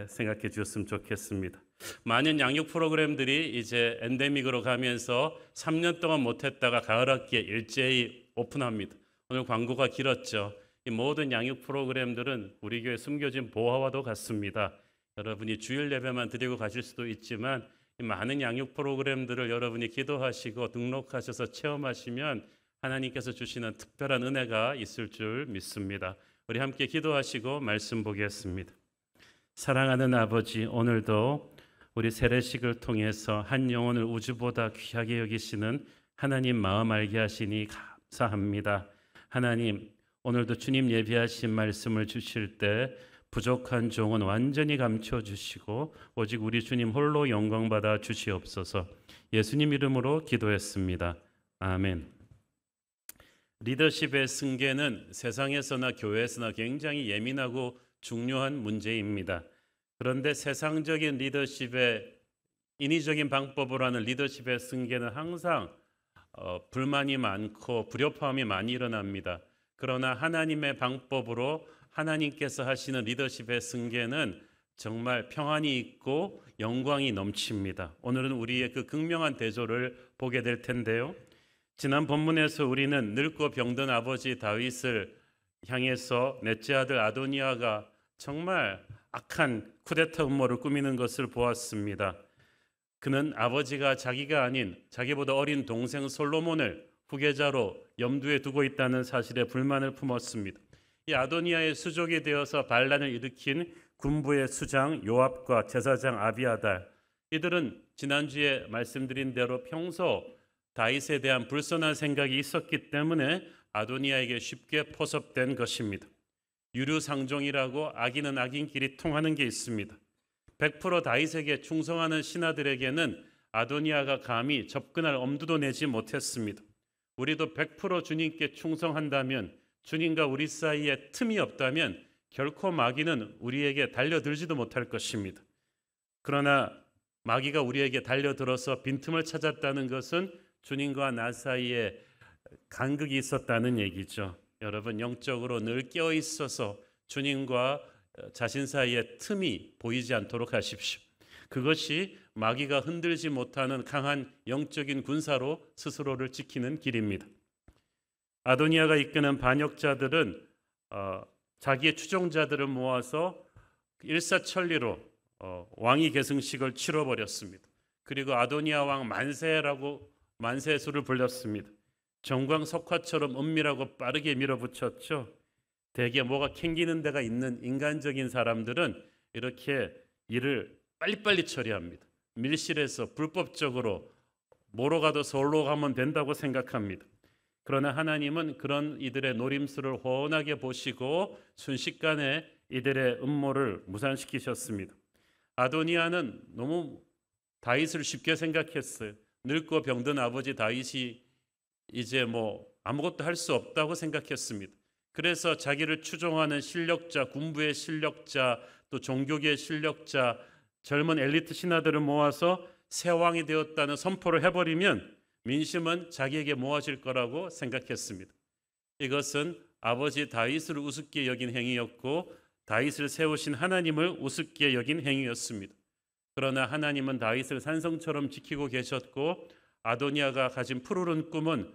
생각해 주셨으면 좋겠습니다. 많은 양육 프로그램들이 이제 엔데믹으로 가면서 3년 동안 못했다가 가을학기에 일제히 오픈합니다. 오늘 광고가 길었죠. 이 모든 양육 프로그램들은 우리 교회 숨겨진 보화와도 같습니다. 여러분이 주일 예배만 드리고 가실 수도 있지만 이 많은 양육 프로그램들을 여러분이 기도하시고 등록하셔서 체험하시면 하나님께서 주시는 특별한 은혜가 있을 줄 믿습니다. 우리 함께 기도하시고 말씀 보겠습니다. 사랑하는 아버지, 오늘도 우리 세례식을 통해서 한 영혼을 우주보다 귀하게 여기시는 하나님 마음 알게 하시니 감사합니다. 하나님, 오늘도 주님 예비하신 말씀을 주실 때 부족한 종은 완전히 감춰주시고 오직 우리 주님 홀로 영광받아 주시옵소서. 예수님 이름으로 기도했습니다. 아멘. 리더십의 승계는 세상에서나 교회에서나 굉장히 예민하고 중요한 문제입니다. 그런데 세상적인 리더십의 인위적인 방법으로 하는 리더십의 승계는 항상 불만이 많고 불협화음이 많이 일어납니다. 그러나 하나님의 방법으로 하나님께서 하시는 리더십의 승계는 정말 평안이 있고 영광이 넘칩니다. 오늘은 우리의 그 극명한 대조를 보게 될 텐데요. 지난 본문에서 우리는 늙고 병든 아버지 다윗을 향해서 넷째 아들 아도니아가 정말 악한 쿠데타 음모를 꾸미는 것을 보았습니다. 그는 아버지가 자기가 아닌 자기보다 어린 동생 솔로몬을 후계자로 염두에 두고 있다는 사실에 불만을 품었습니다. 이 아도니아의 수족이 되어서 반란을 일으킨 군부의 수장 요압과 제사장 아비아달, 이들은 지난주에 말씀드린 대로 평소 다윗에 대한 불선한 생각이 있었기 때문에 아도니아에게 쉽게 포섭된 것입니다. 유류상종이라고 악인은 악인끼리 통하는 게 있습니다. 100% 다윗에게 충성하는 신하들에게는 아도니아가 감히 접근할 엄두도 내지 못했습니다. 우리도 100% 주님께 충성한다면, 주님과 우리 사이에 틈이 없다면 결코 마귀는 우리에게 달려들지도 못할 것입니다. 그러나 마귀가 우리에게 달려들어서 빈틈을 찾았다는 것은 주님과 나 사이에 간극이 있었다는 얘기죠. 여러분, 영적으로 늘 깨어 있어서 주님과 자신 사이에 틈이 보이지 않도록 하십시오. 그것이 마귀가 흔들지 못하는 강한 영적인 군사로 스스로를 지키는 길입니다. 아도니아가 이끄는 반역자들은 자기의 추종자들을 모아서 일사천리로 왕위 계승식을 치러버렸습니다. 그리고 아도니아 왕 만세라고 만세수를 불렸습니다. 정광석화처럼 은밀하고 빠르게 밀어붙였죠. 대개 뭐가 캥기는 데가 있는 인간적인 사람들은 이렇게 일을 빨리빨리 처리합니다. 밀실에서 불법적으로 뭐로 가도 서울로 가면 된다고 생각합니다. 그러나 하나님은 그런 이들의 노림수를 훤하게 보시고 순식간에 이들의 음모를 무산시키셨습니다. 아도니아는 너무 다윗을 쉽게 생각했어요. 늙고 병든 아버지 다윗이 이제 아무것도 할 수 없다고 생각했습니다. 그래서 자기를 추종하는 실력자, 군부의 실력자, 또 종교계의 실력자, 젊은 엘리트 신하들을 모아서 새 왕이 되었다는 선포를 해버리면 민심은 자기에게 모아질 거라고 생각했습니다. 이것은 아버지 다윗을 우습게 여긴 행위였고 다윗을 세우신 하나님을 우습게 여긴 행위였습니다. 그러나 하나님은 다윗을 산성처럼 지키고 계셨고 아도니아가 가진 푸르른 꿈은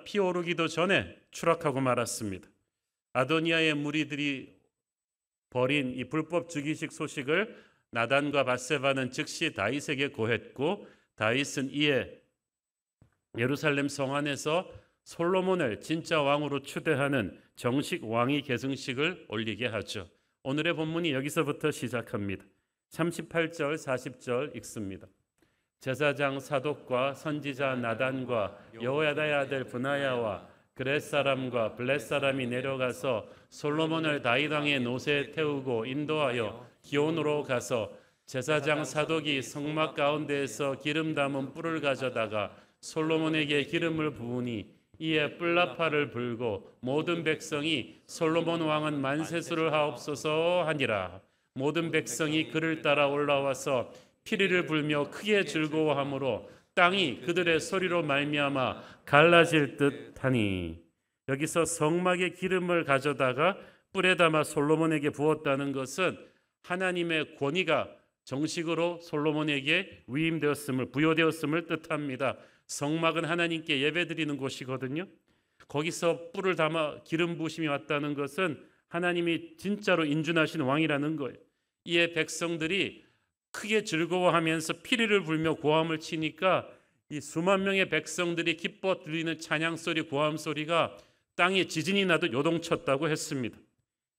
피어오르기도 전에 추락하고 말았습니다. 아도니아의 무리들이 벌인 이 불법 즉위식 소식을 나단과 밧세바는 즉시 다윗에게 고했고 다윗은 이에 예루살렘 성 안에서 솔로몬을 진짜 왕으로 추대하는 정식 왕위 계승식을 올리게 하죠. 오늘의 본문이 여기서부터 시작합니다. 38절 40절 읽습니다. 제사장 사독과 선지자 나단과 여호야다의 아들 브나야와 그렛 사람과 블렛 사람이 내려가서 솔로몬을 다윗 왕의 노새에 태우고 인도하여 기온으로 가서 제사장 사독이 성막 가운데에서 기름 담은 뿔을 가져다가 솔로몬에게 기름을 부으니 이에 뿔나파를 불고 모든 백성이 솔로몬 왕은 만세수를 하옵소서 하니라. 모든 백성이 그를 따라 올라와서 피리를 불며 크게 즐거워하므로 땅이 그들의 소리로 말미암아 갈라질 듯하니. 여기서 성막의 기름을 가져다가 뿔에 담아 솔로몬에게 부었다는 것은 하나님의 권위가 정식으로 솔로몬에게 위임되었음을, 부여되었음을 뜻합니다. 성막은 하나님께 예배드리는 곳이거든요. 거기서 뿔을 담아 기름 부으심이 왔다는 것은 하나님이 진짜로 인준하신 왕이라는 거예요. 이에 백성들이 크게 즐거워하면서 피리를 불며 고함을 치니까 이 수만 명의 백성들이 기뻐 들리는 찬양 소리, 고함 소리가 땅에 지진이 나도 요동쳤다고 했습니다.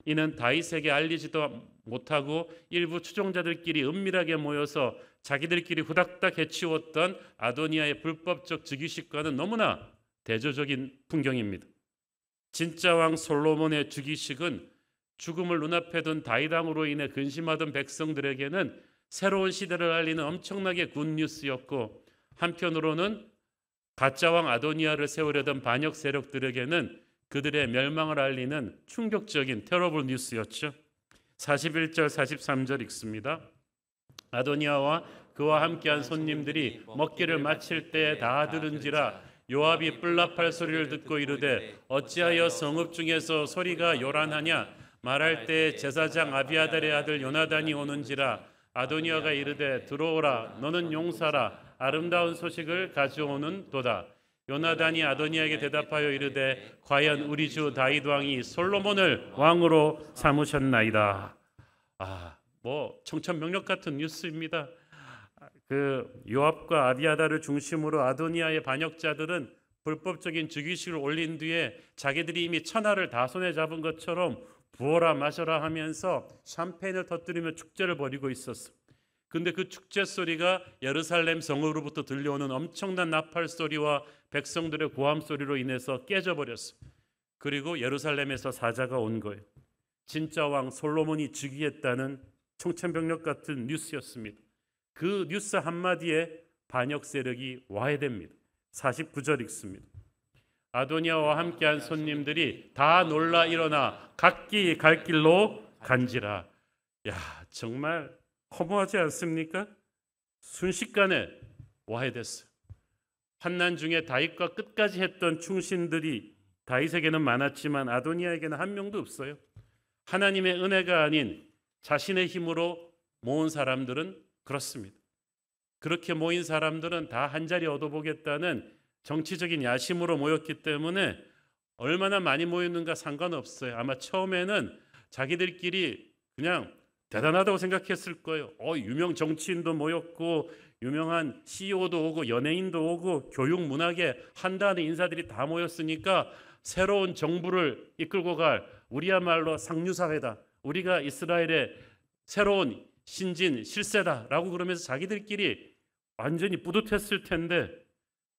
이는 다윗에게 알리지도 못하고 일부 추종자들끼리 은밀하게 모여서 자기들끼리 후닥닥 해치웠던 아도니아의 불법적 즉위식과는 너무나 대조적인 풍경입니다. 진짜 왕 솔로몬의 즉위식은 죽음을 눈앞에 둔 다윗 왕으로 인해 근심하던 백성들에게는 새로운 시대를 알리는 엄청나게 굿뉴스였고, 한편으로는 가짜 왕 아도니아를 세우려던 반역 세력들에게는 그들의 멸망을 알리는 충격적인 테러블 뉴스였죠. 41절 43절 읽습니다. 아도니아와 그와 함께한 손님들이 먹기를 마칠 때에 다 들은지라 요압이 뿔나팔 소리를 듣고 이르되 어찌하여 성읍 중에서 소리가 요란하냐 말할 때 제사장 아비아달의 아들 요나단이 오는지라. 아도니아가 이르되 들어오라 너는 용사라 아름다운 소식을 가져오는 도다. 요나단이 아도니아에게 대답하여 이르되 과연 우리 주 다윗 왕이 솔로몬을 왕으로 삼으셨나이다. 뭐 청천벽력 같은 뉴스입니다. 그 요압과 아비아달을 중심으로 아도니아의 반역자들은 불법적인 즉위식을 올린 뒤에 자기들이 이미 천하를 다 손에 잡은 것처럼 부어라 마셔라 하면서 샴페인을 터뜨리며 축제를 벌이고 있었어. 근데 그 축제 소리가 예루살렘 성으로부터 들려오는 엄청난 나팔 소리와 백성들의 고함 소리로 인해서 깨져버렸어. 그리고 예루살렘에서 사자가 온 거예요. 진짜 왕 솔로몬이 즉위했다는 청천벽력 같은 뉴스였습니다. 그 뉴스 한마디에 반역 세력이 와해됩니다. 49절 읽습니다. 아도니아와 함께한 손님들이 다 놀라 일어나 각기 갈 길로 간지라. 야, 정말 허무하지 않습니까? 순식간에 와해됐어요. 환난 중에 다윗과 끝까지 했던 충신들이 다윗에게는 많았지만 아도니아에게는 한 명도 없어요. 하나님의 은혜가 아닌 자신의 힘으로 모은 사람들은 그렇습니다. 그렇게 모인 사람들은 다 한 자리 얻어보겠다는 정치적인 야심으로 모였기 때문에 얼마나 많이 모였는가 상관없어요. 아마 처음에는 자기들끼리 그냥 대단하다고 생각했을 거예요. 유명 정치인도 모였고 유명한 CEO도 오고 연예인도 오고 교육 문학의 한단의 인사들이 다 모였으니까 새로운 정부를 이끌고 갈 우리야말로 상류사회다. 우리가 이스라엘의 새로운 신진 실세다라고 그러면서 자기들끼리 완전히 뿌듯했을 텐데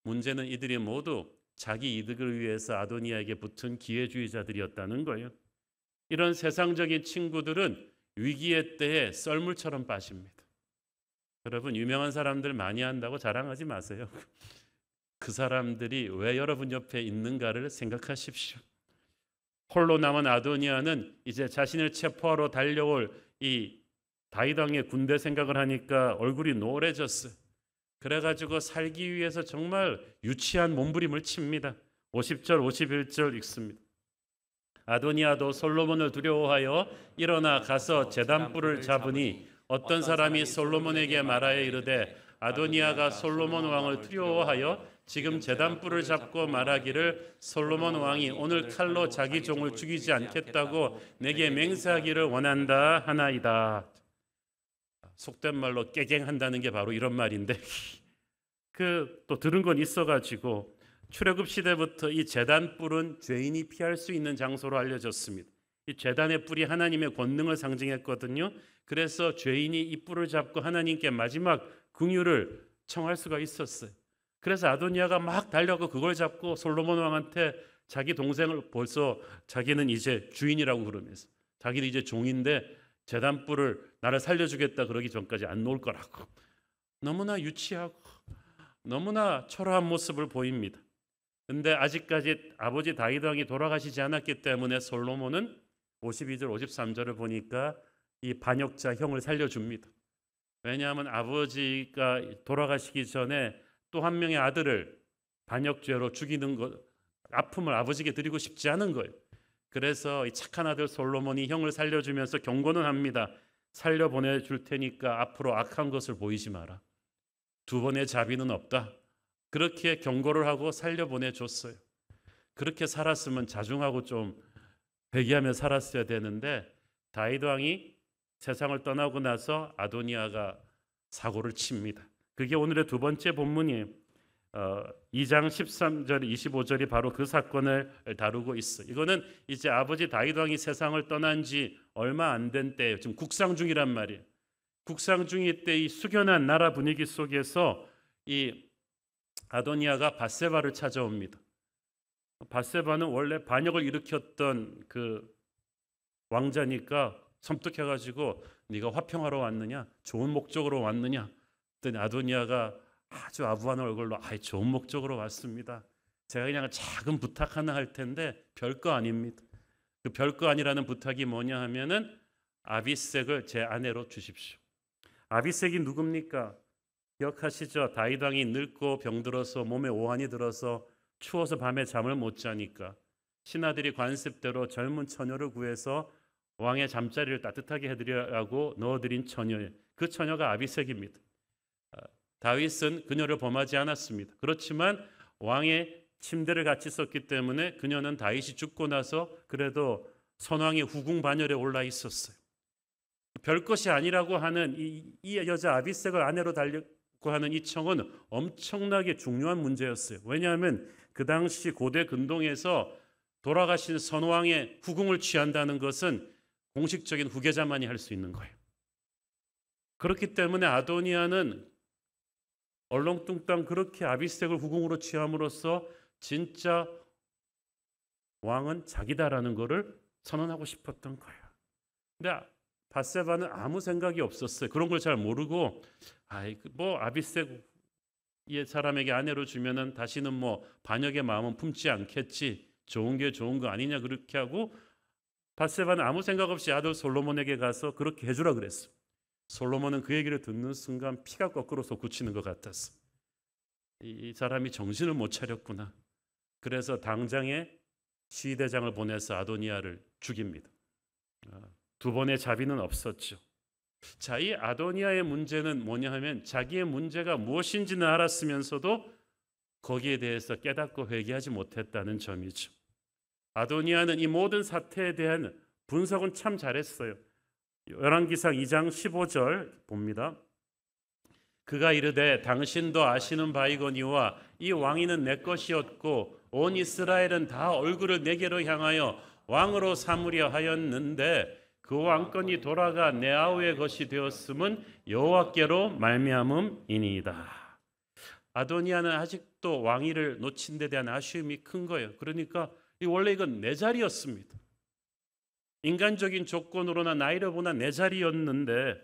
문제는 이들이 모두 자기 이득을 위해서 아도니아에게 붙은 기회주의자들이었다는 거예요. 이런 세상적인 친구들은 위기의 때에 썰물처럼 빠집니다. 여러분 유명한 사람들 많이 한다고 자랑하지 마세요. 그 사람들이 왜 여러분 옆에 있는가를 생각하십시오. 홀로 남은 아도니아는 이제 자신을 체포하러 달려올 이 다윗 왕의 군대 생각을 하니까 얼굴이 노래졌어요. 그래가지고 살기 위해서 정말 유치한 몸부림을 칩니다. 50절 51절 읽습니다. 아도니아도 솔로몬을 두려워하여 일어나 가서 제단불을 잡으니 어떤 사람이 솔로몬에게 말하여 이르되 아도니아가 솔로몬 왕을 두려워하여 지금 제단불을 잡고 말하기를 솔로몬 왕이 오늘 칼로 자기 종을 죽이지 않겠다고 내게 맹세하기를 원한다 하나이다. 속된 말로 깨갱한다는 게 바로 이런 말인데 또 들은 건 있어가지고 출애굽 시대부터 이 제단불은 죄인이 피할 수 있는 장소로 알려졌습니다. 이 제단의 뿔이 하나님의 권능을 상징했거든요. 그래서 죄인이 이 뿔을 잡고 하나님께 마지막 긍휼을 청할 수가 있었어요. 그래서 아도니아가 막 달려가고 그걸 잡고 솔로몬 왕한테 자기 동생을 벌써 자기는 이제 주인이라고 그러면서 자기는 이제 종인데 제단불을 나를 살려주겠다 그러기 전까지 안 놓을 거라고 너무나 유치하고 너무나 초라한 모습을 보입니다. 근데 아직까지 아버지 다윗 왕이 돌아가시지 않았기 때문에 솔로몬은 52절 53절을 보니까 이 반역자 형을 살려줍니다. 왜냐하면 아버지가 돌아가시기 전에 또 한 명의 아들을 반역죄로 죽이는 것 아픔을 아버지에게 드리고 싶지 않은 거예요. 그래서 이 착한 아들 솔로몬이 형을 살려주면서 경고는 합니다. 살려보내줄 테니까 앞으로 악한 것을 보이지 마라. 두 번의 자비는 없다. 그렇게 경고를 하고 살려보내줬어요. 그렇게 살았으면 자중하고 좀 회개하며 살았어야 되는데 다윗 왕이 세상을 떠나고 나서 아도니아가 사고를 칩니다. 그게 오늘의 두 번째 본문이에요. 2장 13절 25절이 바로 그 사건을 다루고 있어요. 이거는 이제 아버지 다윗 왕이 세상을 떠난 지 얼마 안 된 때예요. 지금 국상 중이란 말이에요. 국상 중일 때 이 숙연한 나라 분위기 속에서 이 아도니아가 밧세바를 찾아옵니다. 밧세바는 원래 반역을 일으켰던 그 왕자니까 섬뜩해가지고 네가 화평하러 왔느냐? 좋은 목적으로 왔느냐? 그랬더니 아도니아가 아주 아부한 얼굴로 좋은 목적으로 왔습니다. 제가 그냥 작은 부탁 하나 할 텐데 별거 아닙니다. 그 별거 아니라는 부탁이 뭐냐 하면은 아비색을 제 아내로 주십시오. 아비색이 누굽니까? 기억하시죠? 다윗 왕이 늙고 병들어서 몸에 오한이 들어서 추워서 밤에 잠을 못 자니까 신하들이 관습대로 젊은 처녀를 구해서 왕의 잠자리를 따뜻하게 해드리라고 넣어드린 처녀예요. 그 처녀가 아비색입니다. 다윗은 그녀를 범하지 않았습니다. 그렇지만 왕의 침대를 같이 썼기 때문에 그녀는 다윗이 죽고 나서 그래도 선왕의 후궁 반열에 올라 있었어요. 별것이 아니라고 하는 이 여자 아비색을 아내로 달려고 하는 이 청은 엄청나게 중요한 문제였어요. 왜냐하면 그 당시 고대 근동에서 돌아가신 선왕의 후궁을 취한다는 것은 공식적인 후계자만이 할 수 있는 거예요. 그렇기 때문에 아도니아는 얼렁뚱땅 그렇게 아비색을 후궁으로 취함으로써 진짜 왕은 자기다라는 것을 선언하고 싶었던 거예요. 근데 밧세바는 아무 생각이 없었어요. 그런 걸 잘 모르고 뭐 아비색 사람에게 아내로 주면은 다시는 뭐 반역의 마음은 품지 않겠지. 좋은 게 좋은 거 아니냐 그렇게 하고 밧세바는 아무 생각 없이 아들 솔로몬에게 가서 그렇게 해주라 그랬어. 솔로몬은 그 얘기를 듣는 순간 피가 거꾸로 솟구치는 것 같았어. 이 사람이 정신을 못 차렸구나. 그래서 당장에 시대장을 보내서 아도니아를 죽입니다. 두 번의 자비는 없었죠. 자, 이 아도니아의 문제는 뭐냐 하면 자기의 문제가 무엇인지는 알았으면서도 거기에 대해서 깨닫고 회개하지 못했다는 점이죠. 아도니아는 이 모든 사태에 대한 분석은 참 잘했어요. 열왕기상 2장 15절 봅니다. 그가 이르되 당신도 아시는 바이거니와 이 왕위는 내 것이었고 온 이스라엘은 다 얼굴을 내게로 향하여 왕으로 삼으려 하였는데 그 왕권이 돌아가 내 아우의 것이 되었음은 여호와께로 말미암음이니이다. 아도니아는 아직도 왕위를 놓친 데 대한 아쉬움이 큰 거예요. 그러니까 원래 이건 내 자리였습니다. 인간적인 조건으로나 나이를 보나 내 자리였는데,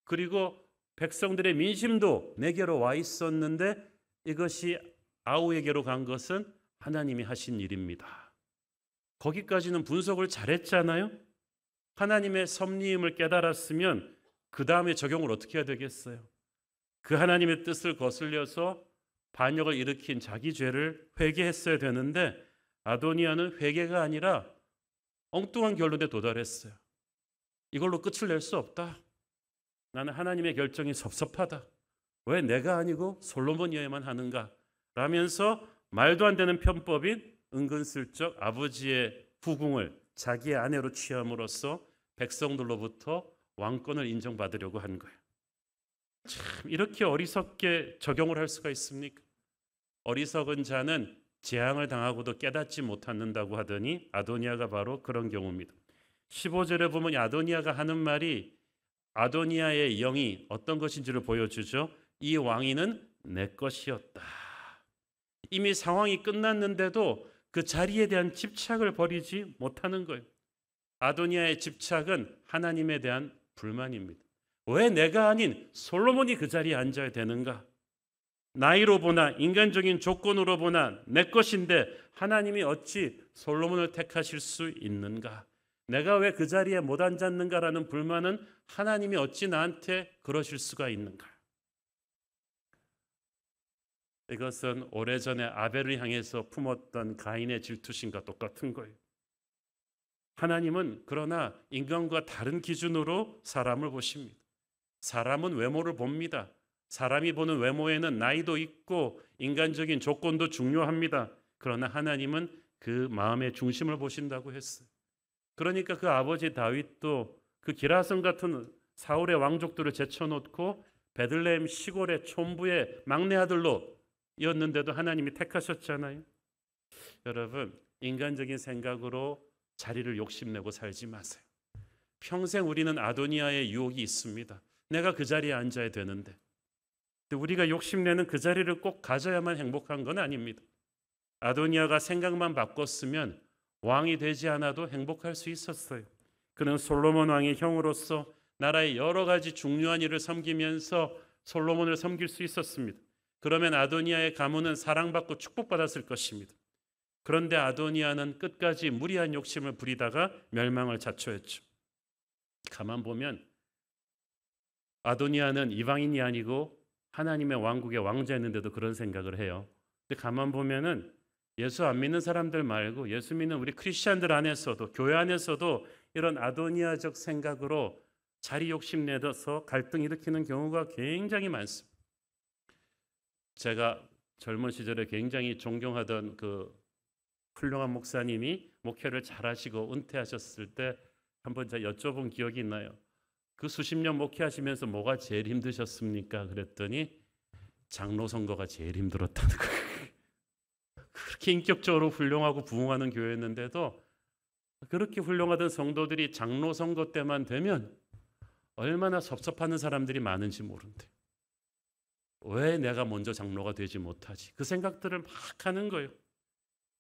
그리고 백성들의 민심도 내게로 와 있었는데 이것이 아우에게로 간 것은 하나님이 하신 일입니다. 거기까지는 분석을 잘했잖아요. 하나님의 섭리임을 깨달았으면 그 다음에 적용을 어떻게 해야 되겠어요? 그 하나님의 뜻을 거슬려서 반역을 일으킨 자기 죄를 회개했어야 되는데 아도니아는 회개가 아니라 엉뚱한 결론에 도달했어요. 이걸로 끝을 낼 수 없다. 나는 하나님의 결정이 섭섭하다. 왜 내가 아니고 솔로몬이어야만 하는가? 라면서 말도 안 되는 편법인 은근슬쩍 아버지의 후궁을 자기의 아내로 취함으로써 백성들로부터 왕권을 인정받으려고 한 거예요. 참 이렇게 어리석게 적용을 할 수가 있습니까? 어리석은 자는 재앙을 당하고도 깨닫지 못한다고 하더니 아도니아가 바로 그런 경우입니다. 15절에 보면 아도니아가 하는 말이 아도니아의 영이 어떤 것인지를 보여주죠. 이 왕위는 내 것이었다. 이미 상황이 끝났는데도 그 자리에 대한 집착을 버리지 못하는 거예요. 아도니아의 집착은 하나님에 대한 불만입니다. 왜 내가 아닌 솔로몬이 그 자리에 앉아야 되는가? 나이로 보나 인간적인 조건으로 보나 내 것인데 하나님이 어찌 솔로몬을 택하실 수 있는가? 내가 왜 그 자리에 못 앉았는가라는 불만은 하나님이 어찌 나한테 그러실 수가 있는가? 이것은 오래전에 아벨을 향해서 품었던 가인의 질투심과 똑같은 거예요. 하나님은 그러나 인간과 다른 기준으로 사람을 보십니다. 사람은 외모를 봅니다. 사람이 보는 외모에는 나이도 있고 인간적인 조건도 중요합니다. 그러나 하나님은 그 마음의 중심을 보신다고 했어요. 그러니까 그 아버지 다윗도 그 기라성 같은 사울의 왕족들을 제쳐놓고 베들레헴 시골의 촌부의 막내 아들로 였는데도 하나님이 택하셨잖아요. 여러분, 인간적인 생각으로 자리를 욕심내고 살지 마세요. 평생 우리는 아도니아의 유혹이 있습니다. 내가 그 자리에 앉아야 되는데. 우리가 욕심내는 그 자리를 꼭 가져야만 행복한 건 아닙니다. 아도니아가 생각만 바꿨으면 왕이 되지 않아도 행복할 수 있었어요. 그는 솔로몬 왕의 형으로서 나라의 여러 가지 중요한 일을 섬기면서 솔로몬을 섬길 수 있었습니다. 그러면 아도니아의 가문은 사랑받고 축복받았을 것입니다. 그런데 아도니아는 끝까지 무리한 욕심을 부리다가 멸망을 자초했죠. 가만 보면 아도니아는 이방인이 아니고 하나님의 왕국의 왕자였는데도 그런 생각을 해요. 근데 가만 보면은 예수 안 믿는 사람들 말고 예수 믿는 우리 크리스천들 안에서도 교회 안에서도 이런 아도니아적 생각으로 자리 욕심내서 갈등 일으키는 경우가 굉장히 많습니다. 제가 젊은 시절에 굉장히 존경하던 그 훌륭한 목사님이 목회를 잘하시고 은퇴하셨을 때 한번 제가 여쭤본 기억이 있나요? 그 수십 년 목회하시면서 뭐가 제일 힘드셨습니까? 그랬더니 장로 선거가 제일 힘들었다는 거예요. 그렇게 인격적으로 훌륭하고 부흥하는 교회였는데도 그렇게 훌륭하던 성도들이 장로 선거 때만 되면 얼마나 섭섭하는 사람들이 많은지 모른대. 왜 내가 먼저 장로가 되지 못하지? 그 생각들을 막 하는 거예요.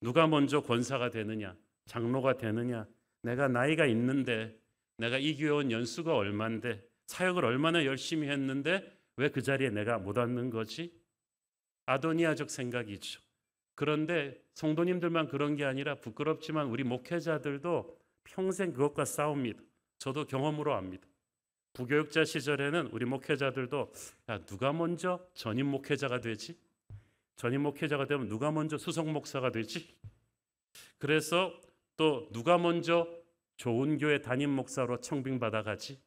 누가 먼저 권사가 되느냐, 장로가 되느냐, 내가 나이가 있는데, 내가 이 교회 온 연수가 얼만데, 사역을 얼마나 열심히 했는데 왜 그 자리에 내가 못 앉는 거지? 아도니아적 생각이죠. 그런데 성도님들만 그런 게 아니라 부끄럽지만 우리 목회자들도 평생 그것과 싸웁니다. 저도 경험으로 압니다. 부교육자 시절에는 우리 목회자들도 야, 누가 먼저 전임 목회자가 되지? 전임 목회자가 되면 누가 먼저 수석 목사가 되지? 그래서 또 누가 먼저 좋은 교회 담임 목사로 청빙받아 가지?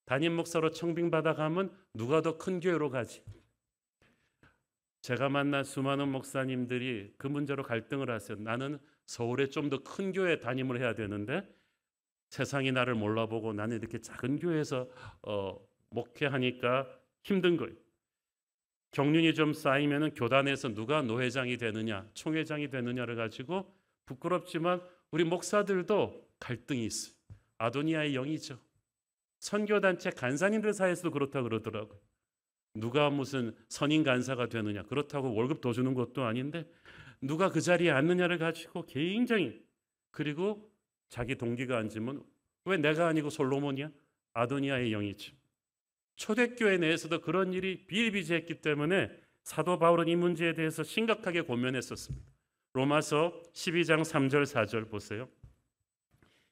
담임 목사로 청빙받아 가면 누가 더 큰 교회로 가지? 제가 만난 수많은 목사님들이 그 문제로 갈등을 하세요. 나는 서울에 좀 더 큰 교회 담임을 해야 되는데 세상이 나를 몰라보고 나는 이렇게 작은 교회에서 목회하니까 힘든 거예요. 경륜이 좀 쌓이면 교단에서 누가 노회장이 되느냐, 총회장이 되느냐를 가지고 부끄럽지만 우리 목사들도 갈등이 있어요. 아도니아의 영이죠. 선교단체 간사님들 사이에서도 그렇다 그러더라고요. 누가 무슨 선임 간사가 되느냐, 그렇다고 월급 더 주는 것도 아닌데 누가 그 자리에 앉느냐를 가지고 굉장히, 그리고 자기 동기가 앉으면 왜 내가 아니고 솔로몬이야? 아도니아의 영이죠. 초대교회 내에서도 그런 일이 비일비재했기 때문에 사도 바울은 이 문제에 대해서 심각하게 고민했었습니다. 로마서 12장 3절 4절 보세요.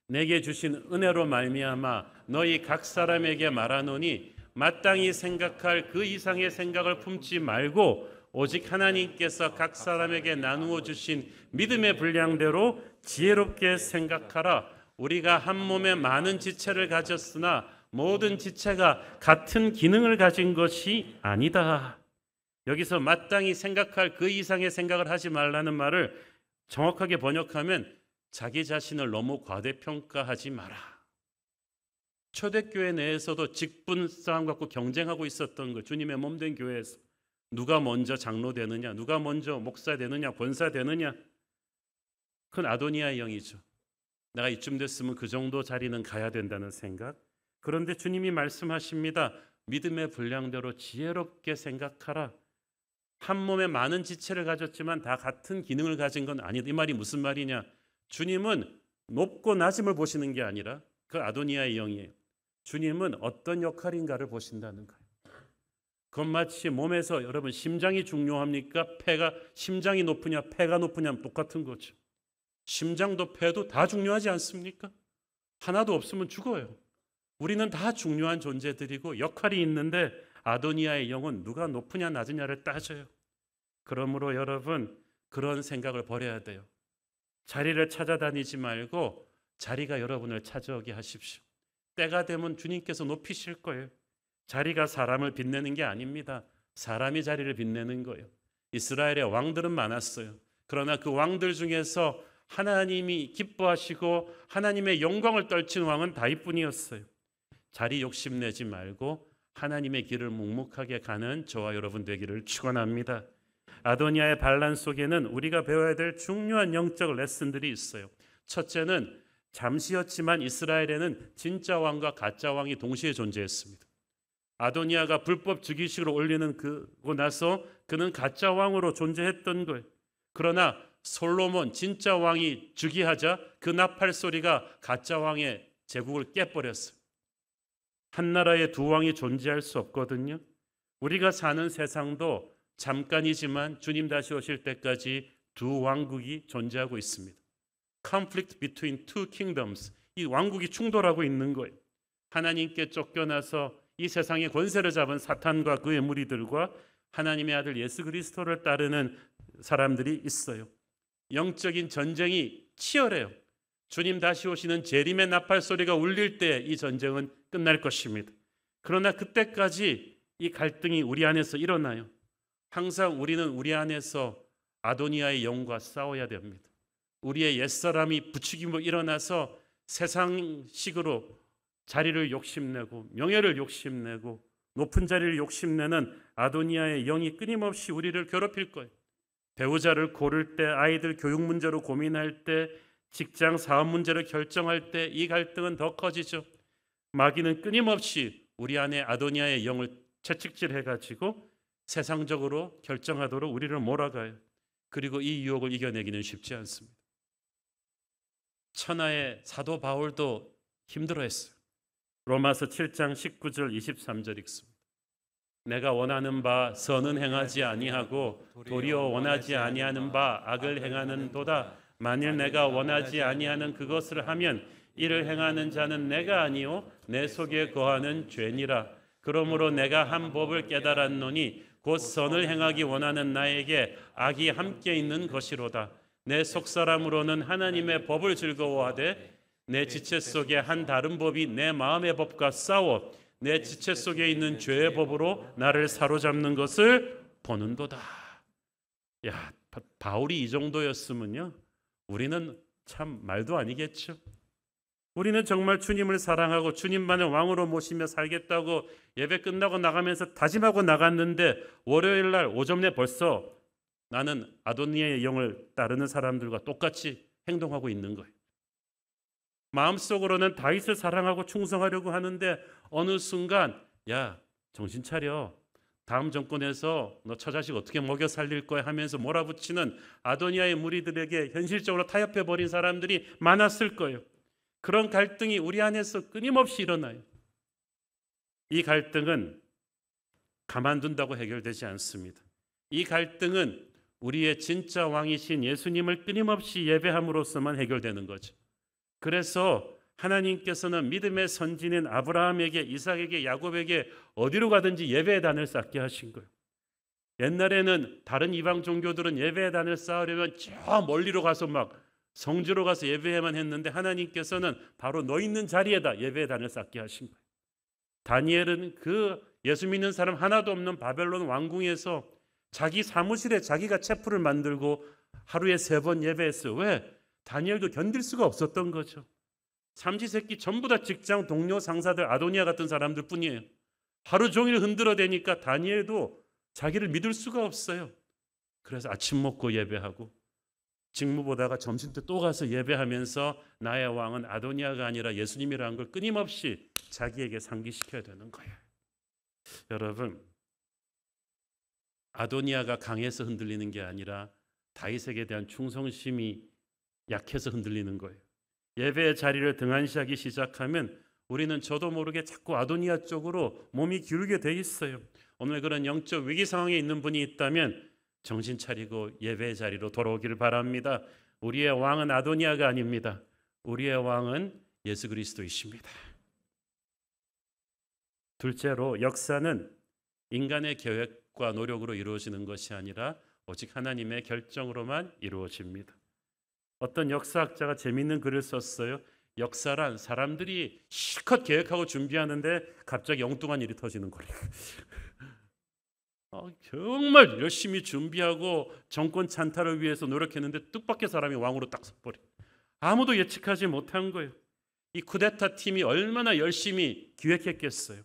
내게 주신 은혜로 말미암아 너희 각 사람에게 말하노니 마땅히 생각할 그 이상의 생각을 품지 말고 오직 하나님께서 각 사람에게 나누어 주신 믿음의 분량대로 지혜롭게 생각하라. 우리가 한 몸에 많은 지체를 가졌으나 모든 지체가 같은 기능을 가진 것이 아니다. 여기서 마땅히 생각할 그 이상의 생각을 하지 말라는 말을 정확하게 번역하면 자기 자신을 너무 과대평가하지 마라. 초대교회 내에서도 직분 싸움 갖고 경쟁하고 있었던 거, 주님의 몸된 교회에서 누가 먼저 장로 되느냐, 누가 먼저 목사 되느냐, 권사 되느냐. 그건 아도니아의 영이죠. 내가 이쯤 됐으면 그 정도 자리는 가야 된다는 생각. 그런데 주님이 말씀하십니다. 믿음의 분량대로 지혜롭게 생각하라. 한 몸에 많은 지체를 가졌지만 다 같은 기능을 가진 건 아니다. 이 말이 무슨 말이냐? 주님은 높고 낮음을 보시는 게 아니라 그 아도니아의 영이에요. 주님은 어떤 역할인가를 보신다는 거예요. 그건 마치 몸에서 여러분 심장이 중요합니까? 폐가, 심장이 높으냐 폐가 높으냐 똑같은 거죠. 심장도 폐도 다 중요하지 않습니까? 하나도 없으면 죽어요. 우리는 다 중요한 존재들이고 역할이 있는데 아도니아의 영은 누가 높으냐 낮으냐를 따져요. 그러므로 여러분 그런 생각을 버려야 돼요. 자리를 찾아다니지 말고 자리가 여러분을 찾아오게 하십시오. 때가 되면 주님께서 높이실 거예요. 자리가 사람을 빛내는 게 아닙니다. 사람이 자리를 빛내는 거예요. 이스라엘의 왕들은 많았어요. 그러나 그 왕들 중에서 하나님이 기뻐하시고 하나님의 영광을 떨친 왕은 다윗뿐이었어요. 자리 욕심내지 말고 하나님의 길을 묵묵하게 가는 저와 여러분 되기를 축원합니다. 아도니아의 반란 속에는 우리가 배워야 될 중요한 영적 레슨들이 있어요. 첫째는 잠시였지만 이스라엘에는 진짜 왕과 가짜 왕이 동시에 존재했습니다. 아도니아가 불법 즉위식으로 올리는 그고 나서 그는 가짜 왕으로 존재했던 거예요. 그러나 솔로몬 진짜 왕이 즉위하자 그 나팔 소리가 가짜 왕의 제국을 깨버렸어요. 한 나라에 두 왕이 존재할 수 없거든요. 우리가 사는 세상도 잠깐이지만 주님 다시 오실 때까지 두 왕국이 존재하고 있습니다. Conflict between two kingdoms. 이 왕국이 충돌하고 있는 거예요. 하나님께 쫓겨나서 이 세상의 권세를 잡은 사탄과 그의 무리들과 하나님의 아들 예수 그리스도를 따르는 사람들이 있어요. 영적인 전쟁이 치열해요. 주님 다시 오시는 재림의 나팔 소리가 울릴 때 이 전쟁은 끝날 것입니다. 그러나 그때까지 이 갈등이 우리 안에서 일어나요. 항상 우리는 우리 안에서 아도니아의 영과 싸워야 됩니다. 우리의 옛사람이 부추김으로 일어나서 세상식으로 자리를 욕심내고 명예를 욕심내고 높은 자리를 욕심내는 아도니아의 영이 끊임없이 우리를 괴롭힐 거예요. 배우자를 고를 때, 아이들 교육 문제로 고민할 때, 직장 사업 문제를 결정할 때 이 갈등은 더 커지죠. 마귀는 끊임없이 우리 안에 아도니아의 영을 채찍질해가지고 세상적으로 결정하도록 우리를 몰아가요. 그리고 이 유혹을 이겨내기는 쉽지 않습니다. 천하의 사도 바울도 힘들어했어요. 로마서 7장 19절 23절 읽습니다. 내가 원하는 바 선은 행하지 아니하고 도리어 원하지 아니하는 바 악을 행하는도다. 만일 내가 원하지 아니하는 그것을 하면 이를 행하는 자는 내가 아니요 내 속에 거하는 죄니라. 그러므로 내가 한 법을 깨달았노니 곧 선을 행하기 원하는 나에게 악이 함께 있는 것이로다. 내 속사람으로는 하나님의 법을 즐거워하되 내 지체 속에 한 다른 법이 내 마음의 법과 싸워 내 지체 속에 있는 죄의 법으로 나를 사로잡는 것을 보는도다. 야, 바울이 이 정도였으면요, 우리는 참 말도 아니겠죠. 우리는 정말 주님을 사랑하고 주님만을 왕으로 모시며 살겠다고 예배 끝나고 나가면서 다짐하고 나갔는데 월요일 날 오전에 벌써 나는 아도니아의 영을 따르는 사람들과 똑같이 행동하고 있는 거예요. 마음속으로는 다윗을 사랑하고 충성하려고 하는데 어느 순간 야, 정신 차려. 다음 정권에서 너 처자식 어떻게 먹여 살릴 거야 하면서 몰아붙이는 아도니아의 무리들에게 현실적으로 타협해버린 사람들이 많았을 거예요. 그런 갈등이 우리 안에서 끊임없이 일어나요. 이 갈등은 가만둔다고 해결되지 않습니다. 이 갈등은 우리의 진짜 왕이신 예수님을 끊임없이 예배함으로써만 해결되는 거죠. 그래서 하나님께서는 믿음의 선진인 아브라함에게, 이삭에게, 야곱에게 어디로 가든지 예배의 단을 쌓게 하신 거예요. 옛날에는 다른 이방 종교들은 예배의 단을 쌓으려면 저 멀리로 가서 막 성지로 가서 예배해야만 했는데 하나님께서는 바로 너 있는 자리에다 예배의 단을 쌓게 하신 거예요. 다니엘은 그 예수 믿는 사람 하나도 없는 바벨론 왕궁에서 자기 사무실에 자기가 체프를 만들고 하루에 3번 예배했어요. 왜? 다니엘도 견딜 수가 없었던 거죠. 삼시세끼 전부 다 직장 동료 상사들 아도니아 같은 사람들 뿐이에요. 하루 종일 흔들어대니까 다니엘도 자기를 믿을 수가 없어요. 그래서 아침 먹고 예배하고 직무 보다가 점심 때 또 가서 예배하면서 나의 왕은 아도니아가 아니라 예수님이라는 걸 끊임없이 자기에게 상기시켜야 되는 거예요. 여러분, 아도니아가 강해서 흔들리는 게 아니라 다윗에게 대한 충성심이 약해서 흔들리는 거예요. 예배의 자리를 등한시하기 시작하면 우리는 저도 모르게 자꾸 아도니아 쪽으로 몸이 기울게 돼 있어요. 오늘 그런 영적 위기 상황에 있는 분이 있다면 정신 차리고 예배의 자리로 돌아오기를 바랍니다. 우리의 왕은 아도니아가 아닙니다. 우리의 왕은 예수 그리스도이십니다. 둘째로, 역사는 인간의 계획과 노력으로 이루어지는 것이 아니라 오직 하나님의 결정으로만 이루어집니다. 어떤 역사학자가 재미있는 글을 썼어요. 역사란 사람들이 실컷 계획하고 준비하는데 갑자기 엉뚱한 일이 터지는 거예요. 정말 열심히 준비하고 정권 찬탈을 위해서 노력했는데 뜻밖의 사람이 왕으로 딱 서버려. 아무도 예측하지 못한 거예요. 이 쿠데타 팀이 얼마나 열심히 기획했겠어요.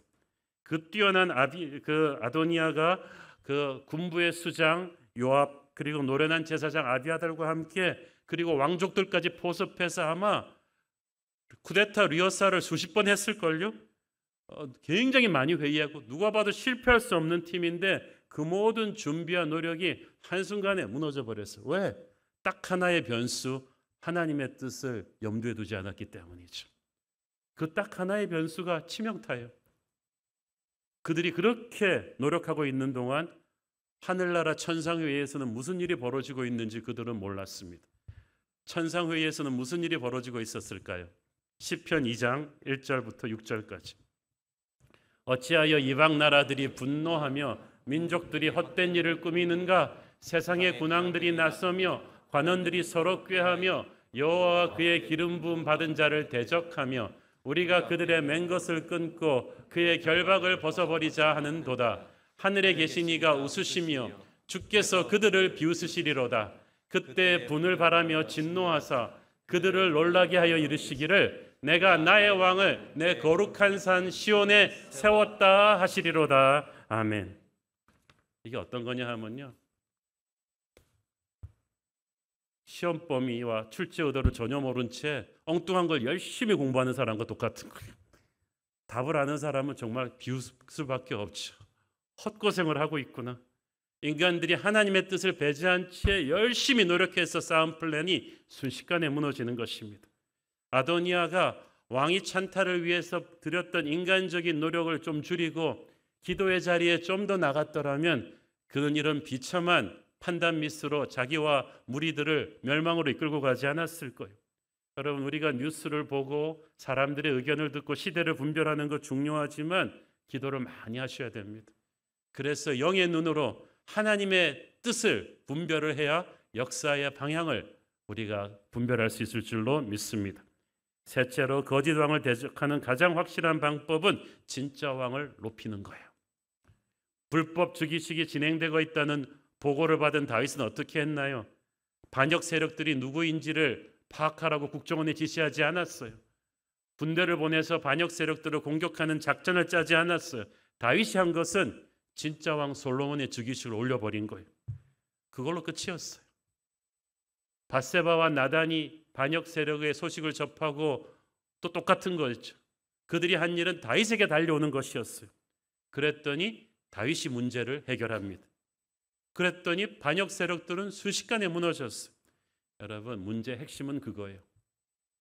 그 뛰어난 아도니아가 그 군부의 수장 요압 그리고 노련한 제사장 아비아달과 함께 그리고 왕족들까지 포섭해서 아마 쿠데타 리허설을 수십 번 했을걸요. 굉장히 많이 회의하고 누가 봐도 실패할 수 없는 팀인데 그 모든 준비와 노력이 한순간에 무너져 버렸어요. 왜? 딱 하나의 변수, 하나님의 뜻을 염두에 두지 않았기 때문이죠. 그 딱 하나의 변수가 치명타예요. 그들이 그렇게 노력하고 있는 동안 하늘나라 천상회의에서는 무슨 일이 벌어지고 있는지 그들은 몰랐습니다. 천상회의에서는 무슨 일이 벌어지고 있었을까요? 시편 2장 1절부터 6절까지. 어찌하여 이방 나라들이 분노하며 민족들이 헛된 일을 꾸미는가? 세상의 군왕들이 나서며 관원들이 서로 꾀하며 여호와와 그의 기름 부음 받은 자를 대적하며 우리가 그들의 맨 것을 끊고 그의 결박을 벗어버리자 하는도다. 하늘에 계신 이가 웃으시며 주께서 그들을 비웃으시리로다. 그때 분을 바라며 진노하사 그들을 놀라게 하여 이르시기를 내가 나의 왕을 내 거룩한 산 시온에 세웠다 하시리로다. 아멘. 이게 어떤 거냐 하면요, 시험 범위와 출제 의도를 전혀 모른 채 엉뚱한 걸 열심히 공부하는 사람과 똑같은 거예요. 답을 아는 사람은 정말 비웃을 수밖에 없죠. 헛고생을 하고 있구나. 인간들이 하나님의 뜻을 배제한 채 열심히 노력해서 쌓은 플랜이 순식간에 무너지는 것입니다. 아도니아가 왕위 찬탈을 위해서 들였던 인간적인 노력을 좀 줄이고 기도의 자리에 좀 더 나갔더라면 그는 이런 비참한 판단 미스로 자기와 무리들을 멸망으로 이끌고 가지 않았을 거예요. 여러분, 우리가 뉴스를 보고 사람들의 의견을 듣고 시대를 분별하는 것 중요하지만 기도를 많이 하셔야 됩니다. 그래서 영의 눈으로 하나님의 뜻을 분별을 해야 역사의 방향을 우리가 분별할 수 있을 줄로 믿습니다. 셋째로, 거짓 왕을 대적하는 가장 확실한 방법은 진짜 왕을 높이는 거예요. 불법 즉위식이 진행되고 있다는 보고를 받은 다윗은 어떻게 했나요? 반역 세력들이 누구인지를 파악하라고 국정원에 지시하지 않았어요. 군대를 보내서 반역 세력들을 공격하는 작전을 짜지 않았어요. 다윗이 한 것은 진짜 왕 솔로몬의 즉위식을 올려버린 거예요. 그걸로 끝이었어요. 밧세바와 나단이 반역 세력의 소식을 접하고 또 똑같은 거였죠. 그들이 한 일은 다윗에게 달려오는 것이었어요. 그랬더니 다윗이 문제를 해결합니다. 그랬더니 반역 세력들은 순식간에 무너졌어요. 여러분, 문제의 핵심은 그거예요.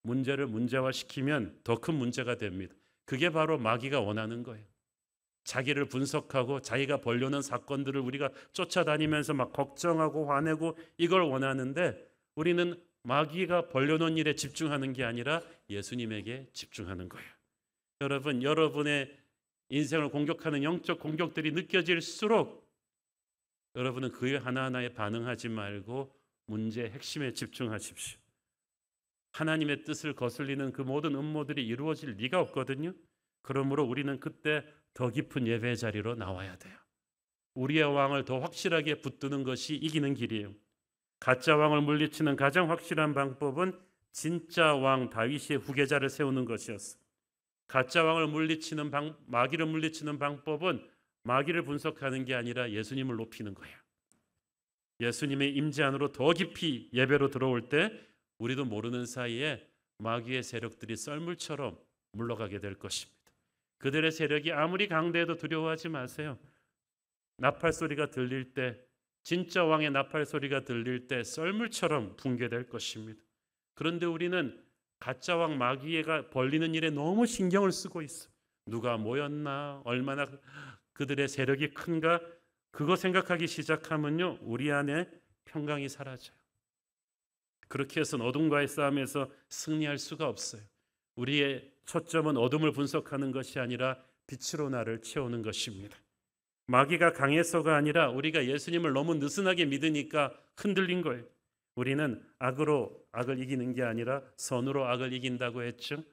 문제를 문제화시키면 더 큰 문제가 됩니다. 그게 바로 마귀가 원하는 거예요. 자기를 분석하고 자기가 벌려놓은 사건들을 우리가 쫓아다니면서 막 걱정하고 화내고 이걸 원하는데, 우리는 마귀가 벌려놓은 일에 집중하는 게 아니라 예수님에게 집중하는 거예요. 여러분, 여러분의 인생을 공격하는 영적 공격들이 느껴질수록 여러분은 그 하나하나에 반응하지 말고 문제의 핵심에 집중하십시오. 하나님의 뜻을 거슬리는 그 모든 음모들이 이루어질 리가 없거든요. 그러므로 우리는 그때 더 깊은 예배 자리로 나와야 돼요. 우리의 왕을 더 확실하게 붙드는 것이 이기는 길이에요. 가짜 왕을 물리치는 가장 확실한 방법은 진짜 왕 다윗의 후계자를 세우는 것이었어요. 가짜 왕을 물리치는 마귀를 물리치는 방법은 마귀를 분석하는 게 아니라 예수님을 높이는 거예요. 예수님의 임재 안으로 더 깊이 예배로 들어올 때 우리도 모르는 사이에 마귀의 세력들이 썰물처럼 물러가게 될 것입니다. 그들의 세력이 아무리 강대해도 두려워하지 마세요. 나팔 소리가 들릴 때, 진짜 왕의 나팔 소리가 들릴 때 썰물처럼 붕괴될 것입니다. 그런데 우리는 가짜 왕 마귀가 벌리는 일에 너무 신경을 쓰고 있어요. 누가 모였나, 얼마나 그들의 세력이 큰가, 그거 생각하기 시작하면요, 우리 안에 평강이 사라져요. 그렇게 해서는 어둠과의 싸움에서 승리할 수가 없어요. 우리의 초점은 어둠을 분석하는 것이 아니라 빛으로 나를 채우는 것입니다. 마귀가 강해서가 아니라 우리가 예수님을 너무 느슨하게 믿으니까 흔들린 거예요. 우리는 악으로 악을 이기는 게 아니라 선으로 악을 이긴다고 했죠.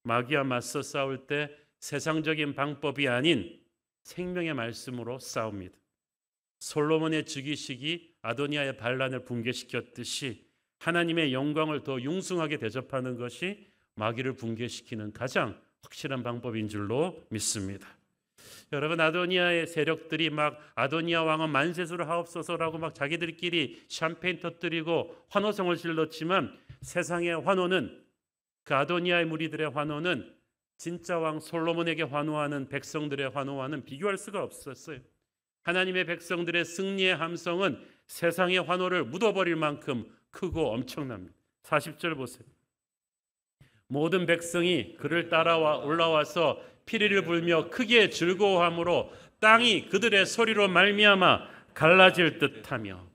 마귀와 맞서 싸울 때 세상적인 방법이 아닌 생명의 말씀으로 싸웁니다. 솔로몬의 즉위식이 아도니아의 반란을 붕괴시켰듯이 하나님의 영광을 더 융숭하게 대접하는 것이 마귀를 붕괴시키는 가장 확실한 방법인 줄로 믿습니다. 여러분, 아도니아의 세력들이 막 아도니아 왕은 만세수를 하옵소서라고 막 자기들끼리 샴페인 터뜨리고 환호성을 질렀지만 세상의 환호는, 그 아도니아의 무리들의 환호는 진짜 왕 솔로몬에게 환호하는 백성들의 환호와는 비교할 수가 없었어요. 하나님의 백성들의 승리의 함성은 세상의 환호를 묻어버릴 만큼 크고 엄청납니다. 40절 보세요. 모든 백성이 그를 따라와 올라와서 피리를 불며 크게 즐거워함으로 땅이 그들의 소리로 말미암아 갈라질 듯하며,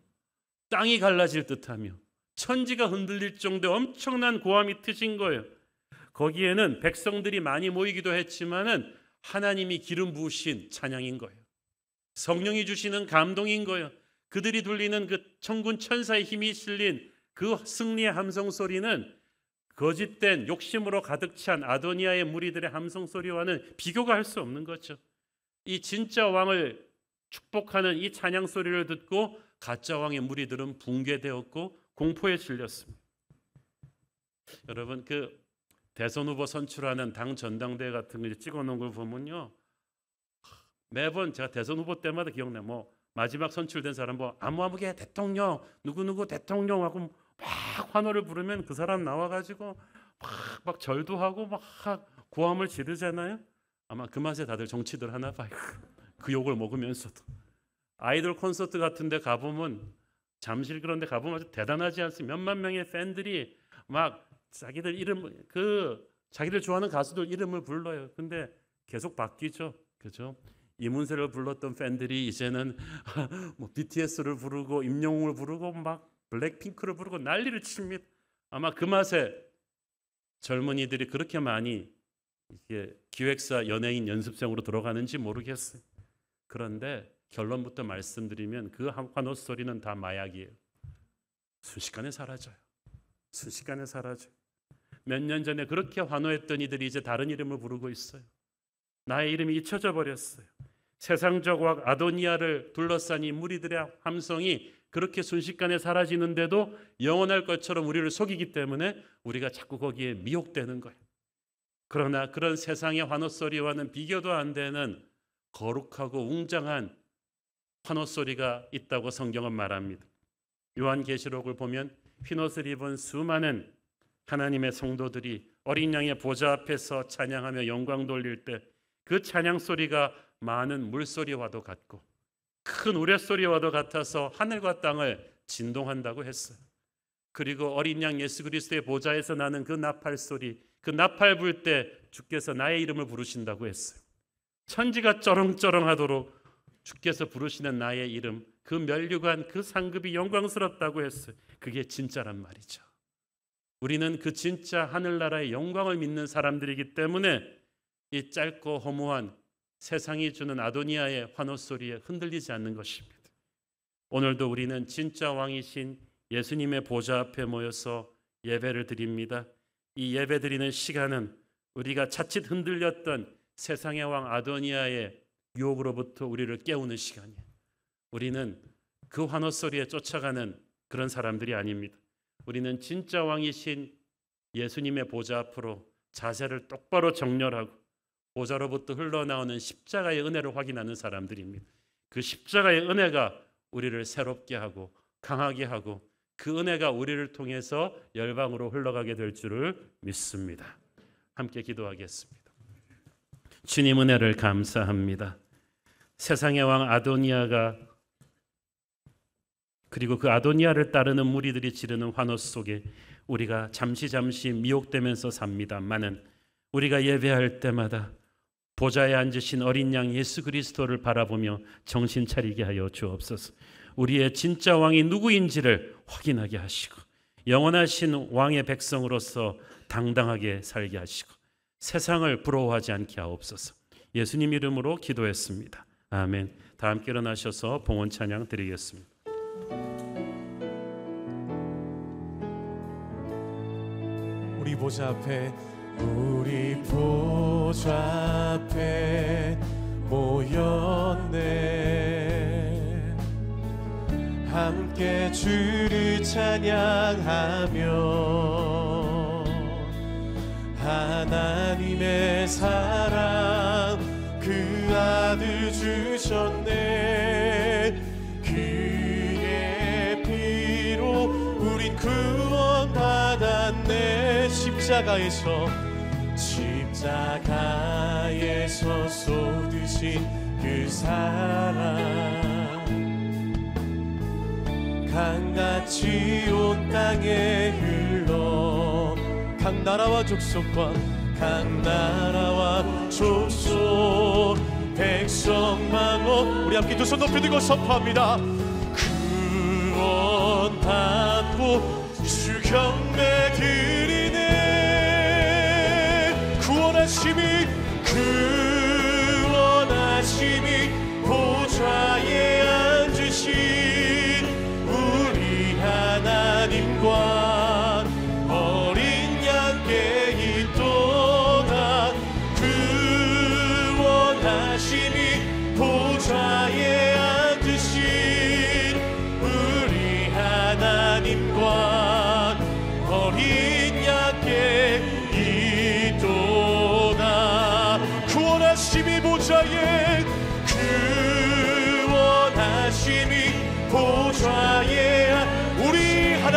땅이 갈라질 듯하며 천지가 흔들릴 정도의 엄청난 고함이 트신 거예요. 거기에는 백성들이 많이 모이기도 했지만은 하나님이 기름 부으신 찬양인 거예요. 성령이 주시는 감동인 거예요. 그들이 돌리는 그 천군 천사의 힘이 실린 그 승리의 함성 소리는 거짓된 욕심으로 가득 찬 아도니아의 무리들의 함성 소리와는 비교가 할 수 없는 거죠. 이 진짜 왕을 축복하는 이 찬양 소리를 듣고 가짜 왕의 무리들은 붕괴되었고 공포에 질렸습니다. 여러분, 그 대선 후보 선출하는 당 전당대회 같은 거 찍어놓은 걸 보면요, 매번 제가 대선 후보 때마다 기억나요. 뭐 마지막 선출된 사람 뭐 아무아무개 대통령, 누구누구 대통령하고 막 환호를 부르면 그 사람 나와가지고 막 절도 하고 막 고함을 지르잖아요. 아마 그 맛에 다들 정치들 하나 봐요. 그 욕을 먹으면서도. 아이돌 콘서트 같은 데 가보면, 잠실 그런 데 가보면 아주 대단하지 않습니까? 몇만 명의 팬들이 막 자기들 이름, 자기들 좋아하는 가수들 이름을 불러요. 근데 계속 바뀌죠. 그죠? 이문세를 불렀던 팬들이 이제는 뭐 BTS를 부르고 임영웅을 부르고 막 블랙핑크를 부르고 난리를 칩니다. 아마 그 맛에 젊은이들이 그렇게 많이 이게 기획사 연예인 연습생으로 들어가는지 모르겠어요. 그런데 결론부터 말씀드리면 그 환호 소리는 다 마약이에요. 순식간에 사라져요. 순식간에 사라져요. 몇 년 전에 그렇게 환호했던 이들이 이제 다른 이름을 부르고 있어요. 나의 이름이 잊혀져 버렸어요. 세상적 왕 아도니아를 둘러싼 이 무리들의 함성이 그렇게 순식간에 사라지는데도 영원할 것처럼 우리를 속이기 때문에 우리가 자꾸 거기에 미혹되는 거예요. 그러나 그런 세상의 환호소리와는 비교도 안 되는 거룩하고 웅장한 환호소리가 있다고 성경은 말합니다. 요한계시록을 보면 흰옷을 입은 수많은 하나님의 성도들이 어린 양의 보좌 앞에서 찬양하며 영광 돌릴 때 그 찬양 소리가 많은 물소리와도 같고 큰 우레소리와도 같아서 하늘과 땅을 진동한다고 했어요. 그리고 어린 양 예수 그리스도의 보좌에서 나는 그 나팔 소리, 그 나팔 불 때 주께서 나의 이름을 부르신다고 했어요. 천지가 쩌렁쩌렁하도록 주께서 부르시는 나의 이름, 그 면류관, 그 상급이 영광스럽다고 했어요. 그게 진짜란 말이죠. 우리는 그 진짜 하늘나라의 영광을 믿는 사람들이기 때문에 이 짧고 허무한 세상이 주는 아도니아의 환호소리에 흔들리지 않는 것입니다. 오늘도 우리는 진짜 왕이신 예수님의 보좌 앞에 모여서 예배를 드립니다. 이 예배 드리는 시간은 우리가 자칫 흔들렸던 세상의 왕 아도니아의 유혹으로부터 우리를 깨우는 시간이에요. 우리는 그 환호소리에 쫓아가는 그런 사람들이 아닙니다. 우리는 진짜 왕이신 예수님의 보좌 앞으로 자세를 똑바로 정렬하고 보좌로부터 흘러나오는 십자가의 은혜를 확인하는 사람들입니다. 그 십자가의 은혜가 우리를 새롭게 하고 강하게 하고 그 은혜가 우리를 통해서 열방으로 흘러가게 될 줄을 믿습니다. 함께 기도하겠습니다. 주님 은혜를 감사합니다. 세상의 왕 아도니아가 그리고 그 아도니아를 따르는 무리들이 지르는 환호 속에 우리가 잠시 미혹되면서 삽니다만은 우리가 예배할 때마다 보좌에 앉으신 어린 양 예수 그리스도를 바라보며 정신 차리게 하여 주옵소서. 우리의 진짜 왕이 누구인지를 확인하게 하시고 영원하신 왕의 백성으로서 당당하게 살게 하시고 세상을 부러워하지 않게 하옵소서. 예수님 이름으로 기도했습니다. 아멘. 다 함께 일어나셔서 봉헌 찬양 드리겠습니다. 우리 보좌 앞에 우리 보좌 앞에 모였네. 함께 주를 찬양하며 하나님의 사랑 그 아들 주셨네. 그의 피로 우린 구원받았네. 십자가에서 쏟으신 그 사랑 강같이 온 땅에 흘러 각 나라와 족속과 백성 만국 우리 함께 두 손 높이 들고 선포합니다. 구원받고 주 경배 드리네. 구원하심이 보좌에 앉으신 우리 하나님과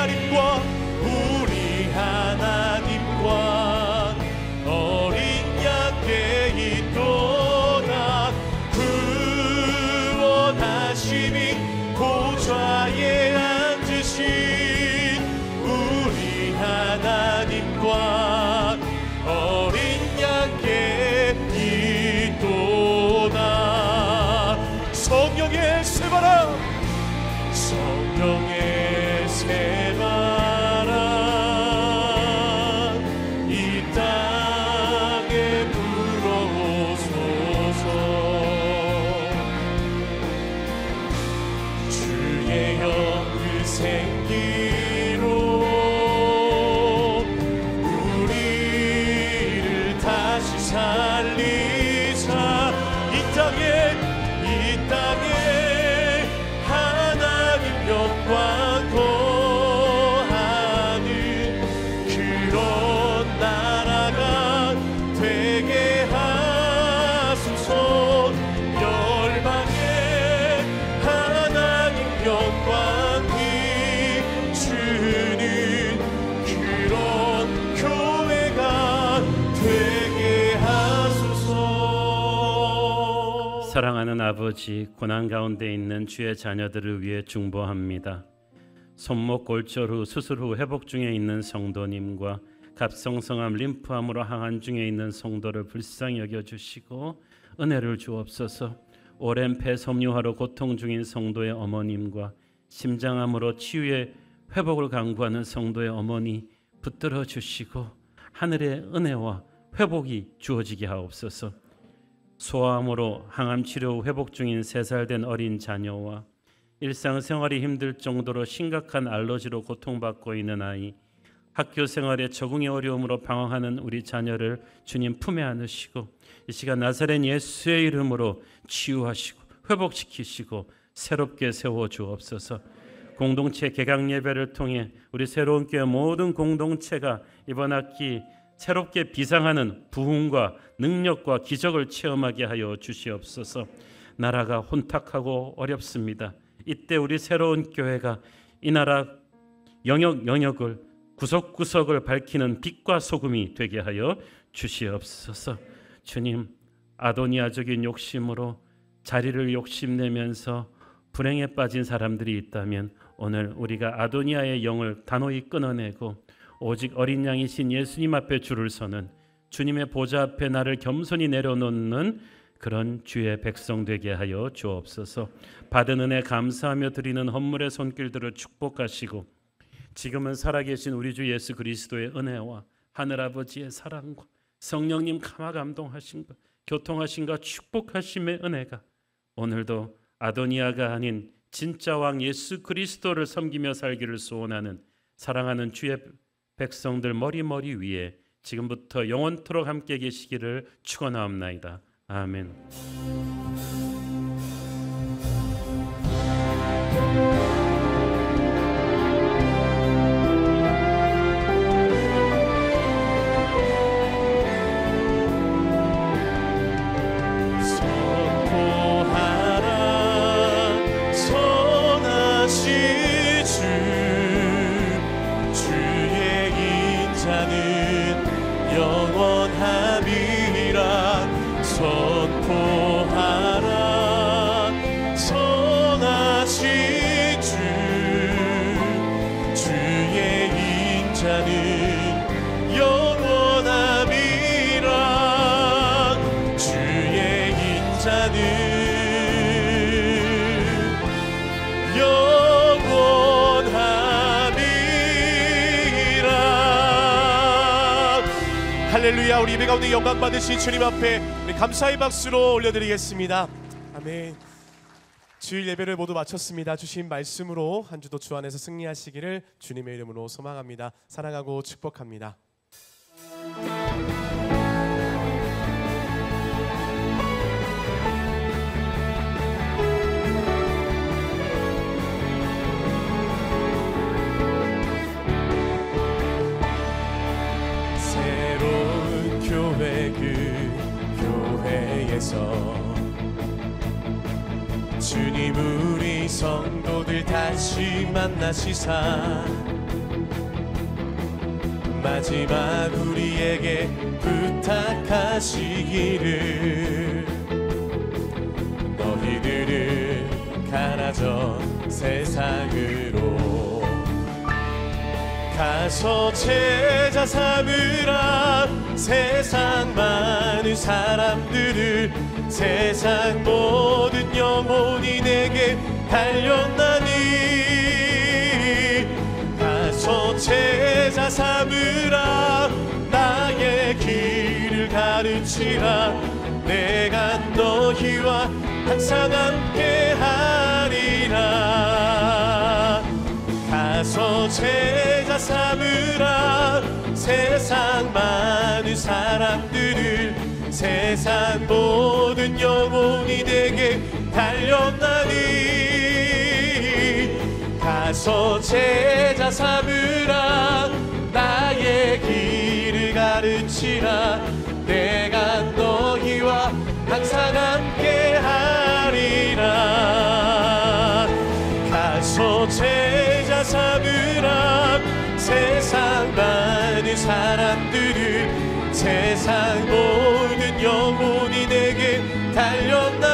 하나님과 우리 하나님과 어린 양께 있도다. 구원하심이 보좌에 앉으신 우리 하나님과 어린 양께 있도다. 성령의 새바람, 성령의 새바람 이 땅에 불어오소서. 주의 영 그 생기로 우리를 다시 살리사. 이 땅에 하나님 영광 거하는 그런 나라가 되게 하소서. 열방에 하나님 영광 비추는 그런 교회가 되게 하소서. 사랑하는 아버지, 고난 가운데 있는 주의 자녀들을 위해 중보합니다. 손목 골절 후 수술 후 회복 중에 있는 성도님과 갑성성암 림프암으로 항암 중에 있는 성도를 불쌍히 여겨주시고 은혜를 주옵소서. 오랜 폐섬유화로 고통 중인 성도의 어머님과 심장암으로 치유의 회복을 강구하는 성도의 어머니 붙들어 주시고 하늘의 은혜와 회복이 주어지게 하옵소서. 소아암으로 항암 치료 후 회복 중인 3살 된 어린 자녀와 일상생활이 힘들 정도로 심각한 알러지로 고통받고 있는 아이, 학교 생활에 적응의 어려움으로 방황하는 우리 자녀를 주님 품에 안으시고 이 시간 나사렛 예수의 이름으로 치유하시고 회복시키시고 새롭게 세워주옵소서. 공동체 개강 예배를 통해 우리 새로운 교회 모든 공동체가 이번 학기 새롭게 비상하는 부흥과 능력과 기적을 체험하게 하여 주시옵소서. 나라가 혼탁하고 어렵습니다. 이때 우리 새로운 교회가 이 나라 영역을 구석구석을 밝히는 빛과 소금이 되게 하여 주시옵소서. 주님, 아도니아적인 욕심으로 자리를 욕심내면서 불행에 빠진 사람들이 있다면 오늘 우리가 아도니아의 영을 단호히 끊어내고 오직 어린 양이신 예수님 앞에 줄을 서는 주님의 보좌 앞에 나를 겸손히 내려놓는 그런 주의 백성 되게 하여 주옵소서. 받은 은혜 감사하며 드리는 헌물의 손길들을 축복하시고 지금은 살아계신 우리 주 예수 그리스도의 은혜와 하늘아버지의 사랑과 성령님 감화 감동하심과 교통하심과 축복하심의 은혜가 오늘도 아도니아가 아닌 진짜 왕 예수 그리스도를 섬기며 살기를 소원하는 사랑하는 주의 백성들 머리 위에 지금부터 영원토록 함께 계시기를 축원하옵나이다. 아멘. 할렐루야. 우리 예배 가운데 영광 받으신 주님 앞에 우리 감사의 박수로 올려드리겠습니다. 아멘. 주일 예배를 모두 마쳤습니다. 주신 말씀으로 한 주도 주 안에서 승리하시기를 주님의 이름으로 소망합니다. 사랑하고 축복합니다. 주님 우리 성도들 다시 만나시사 마지막 우리에게 부탁하시기를 너희들은 가라져 세상으로 가서 제자 삼으라 세상 많은 사람들을 세상 모든 영혼이 내게 달렸나니 가서 제자 삼으라 나의 길을 가르치라 내가 너희와 항상 함께 하리라 가서 제자 삼으라 세상 많은 사람들을 세상 모든 영혼이 내게 달렸나니 가서 제자 삼으라 나의 길을 가르치라 내가 너희와 항상 함께 하리라 가서 제자 삼으라 세상 많은 사람들을 세상 모든 영혼이 내게 달렸나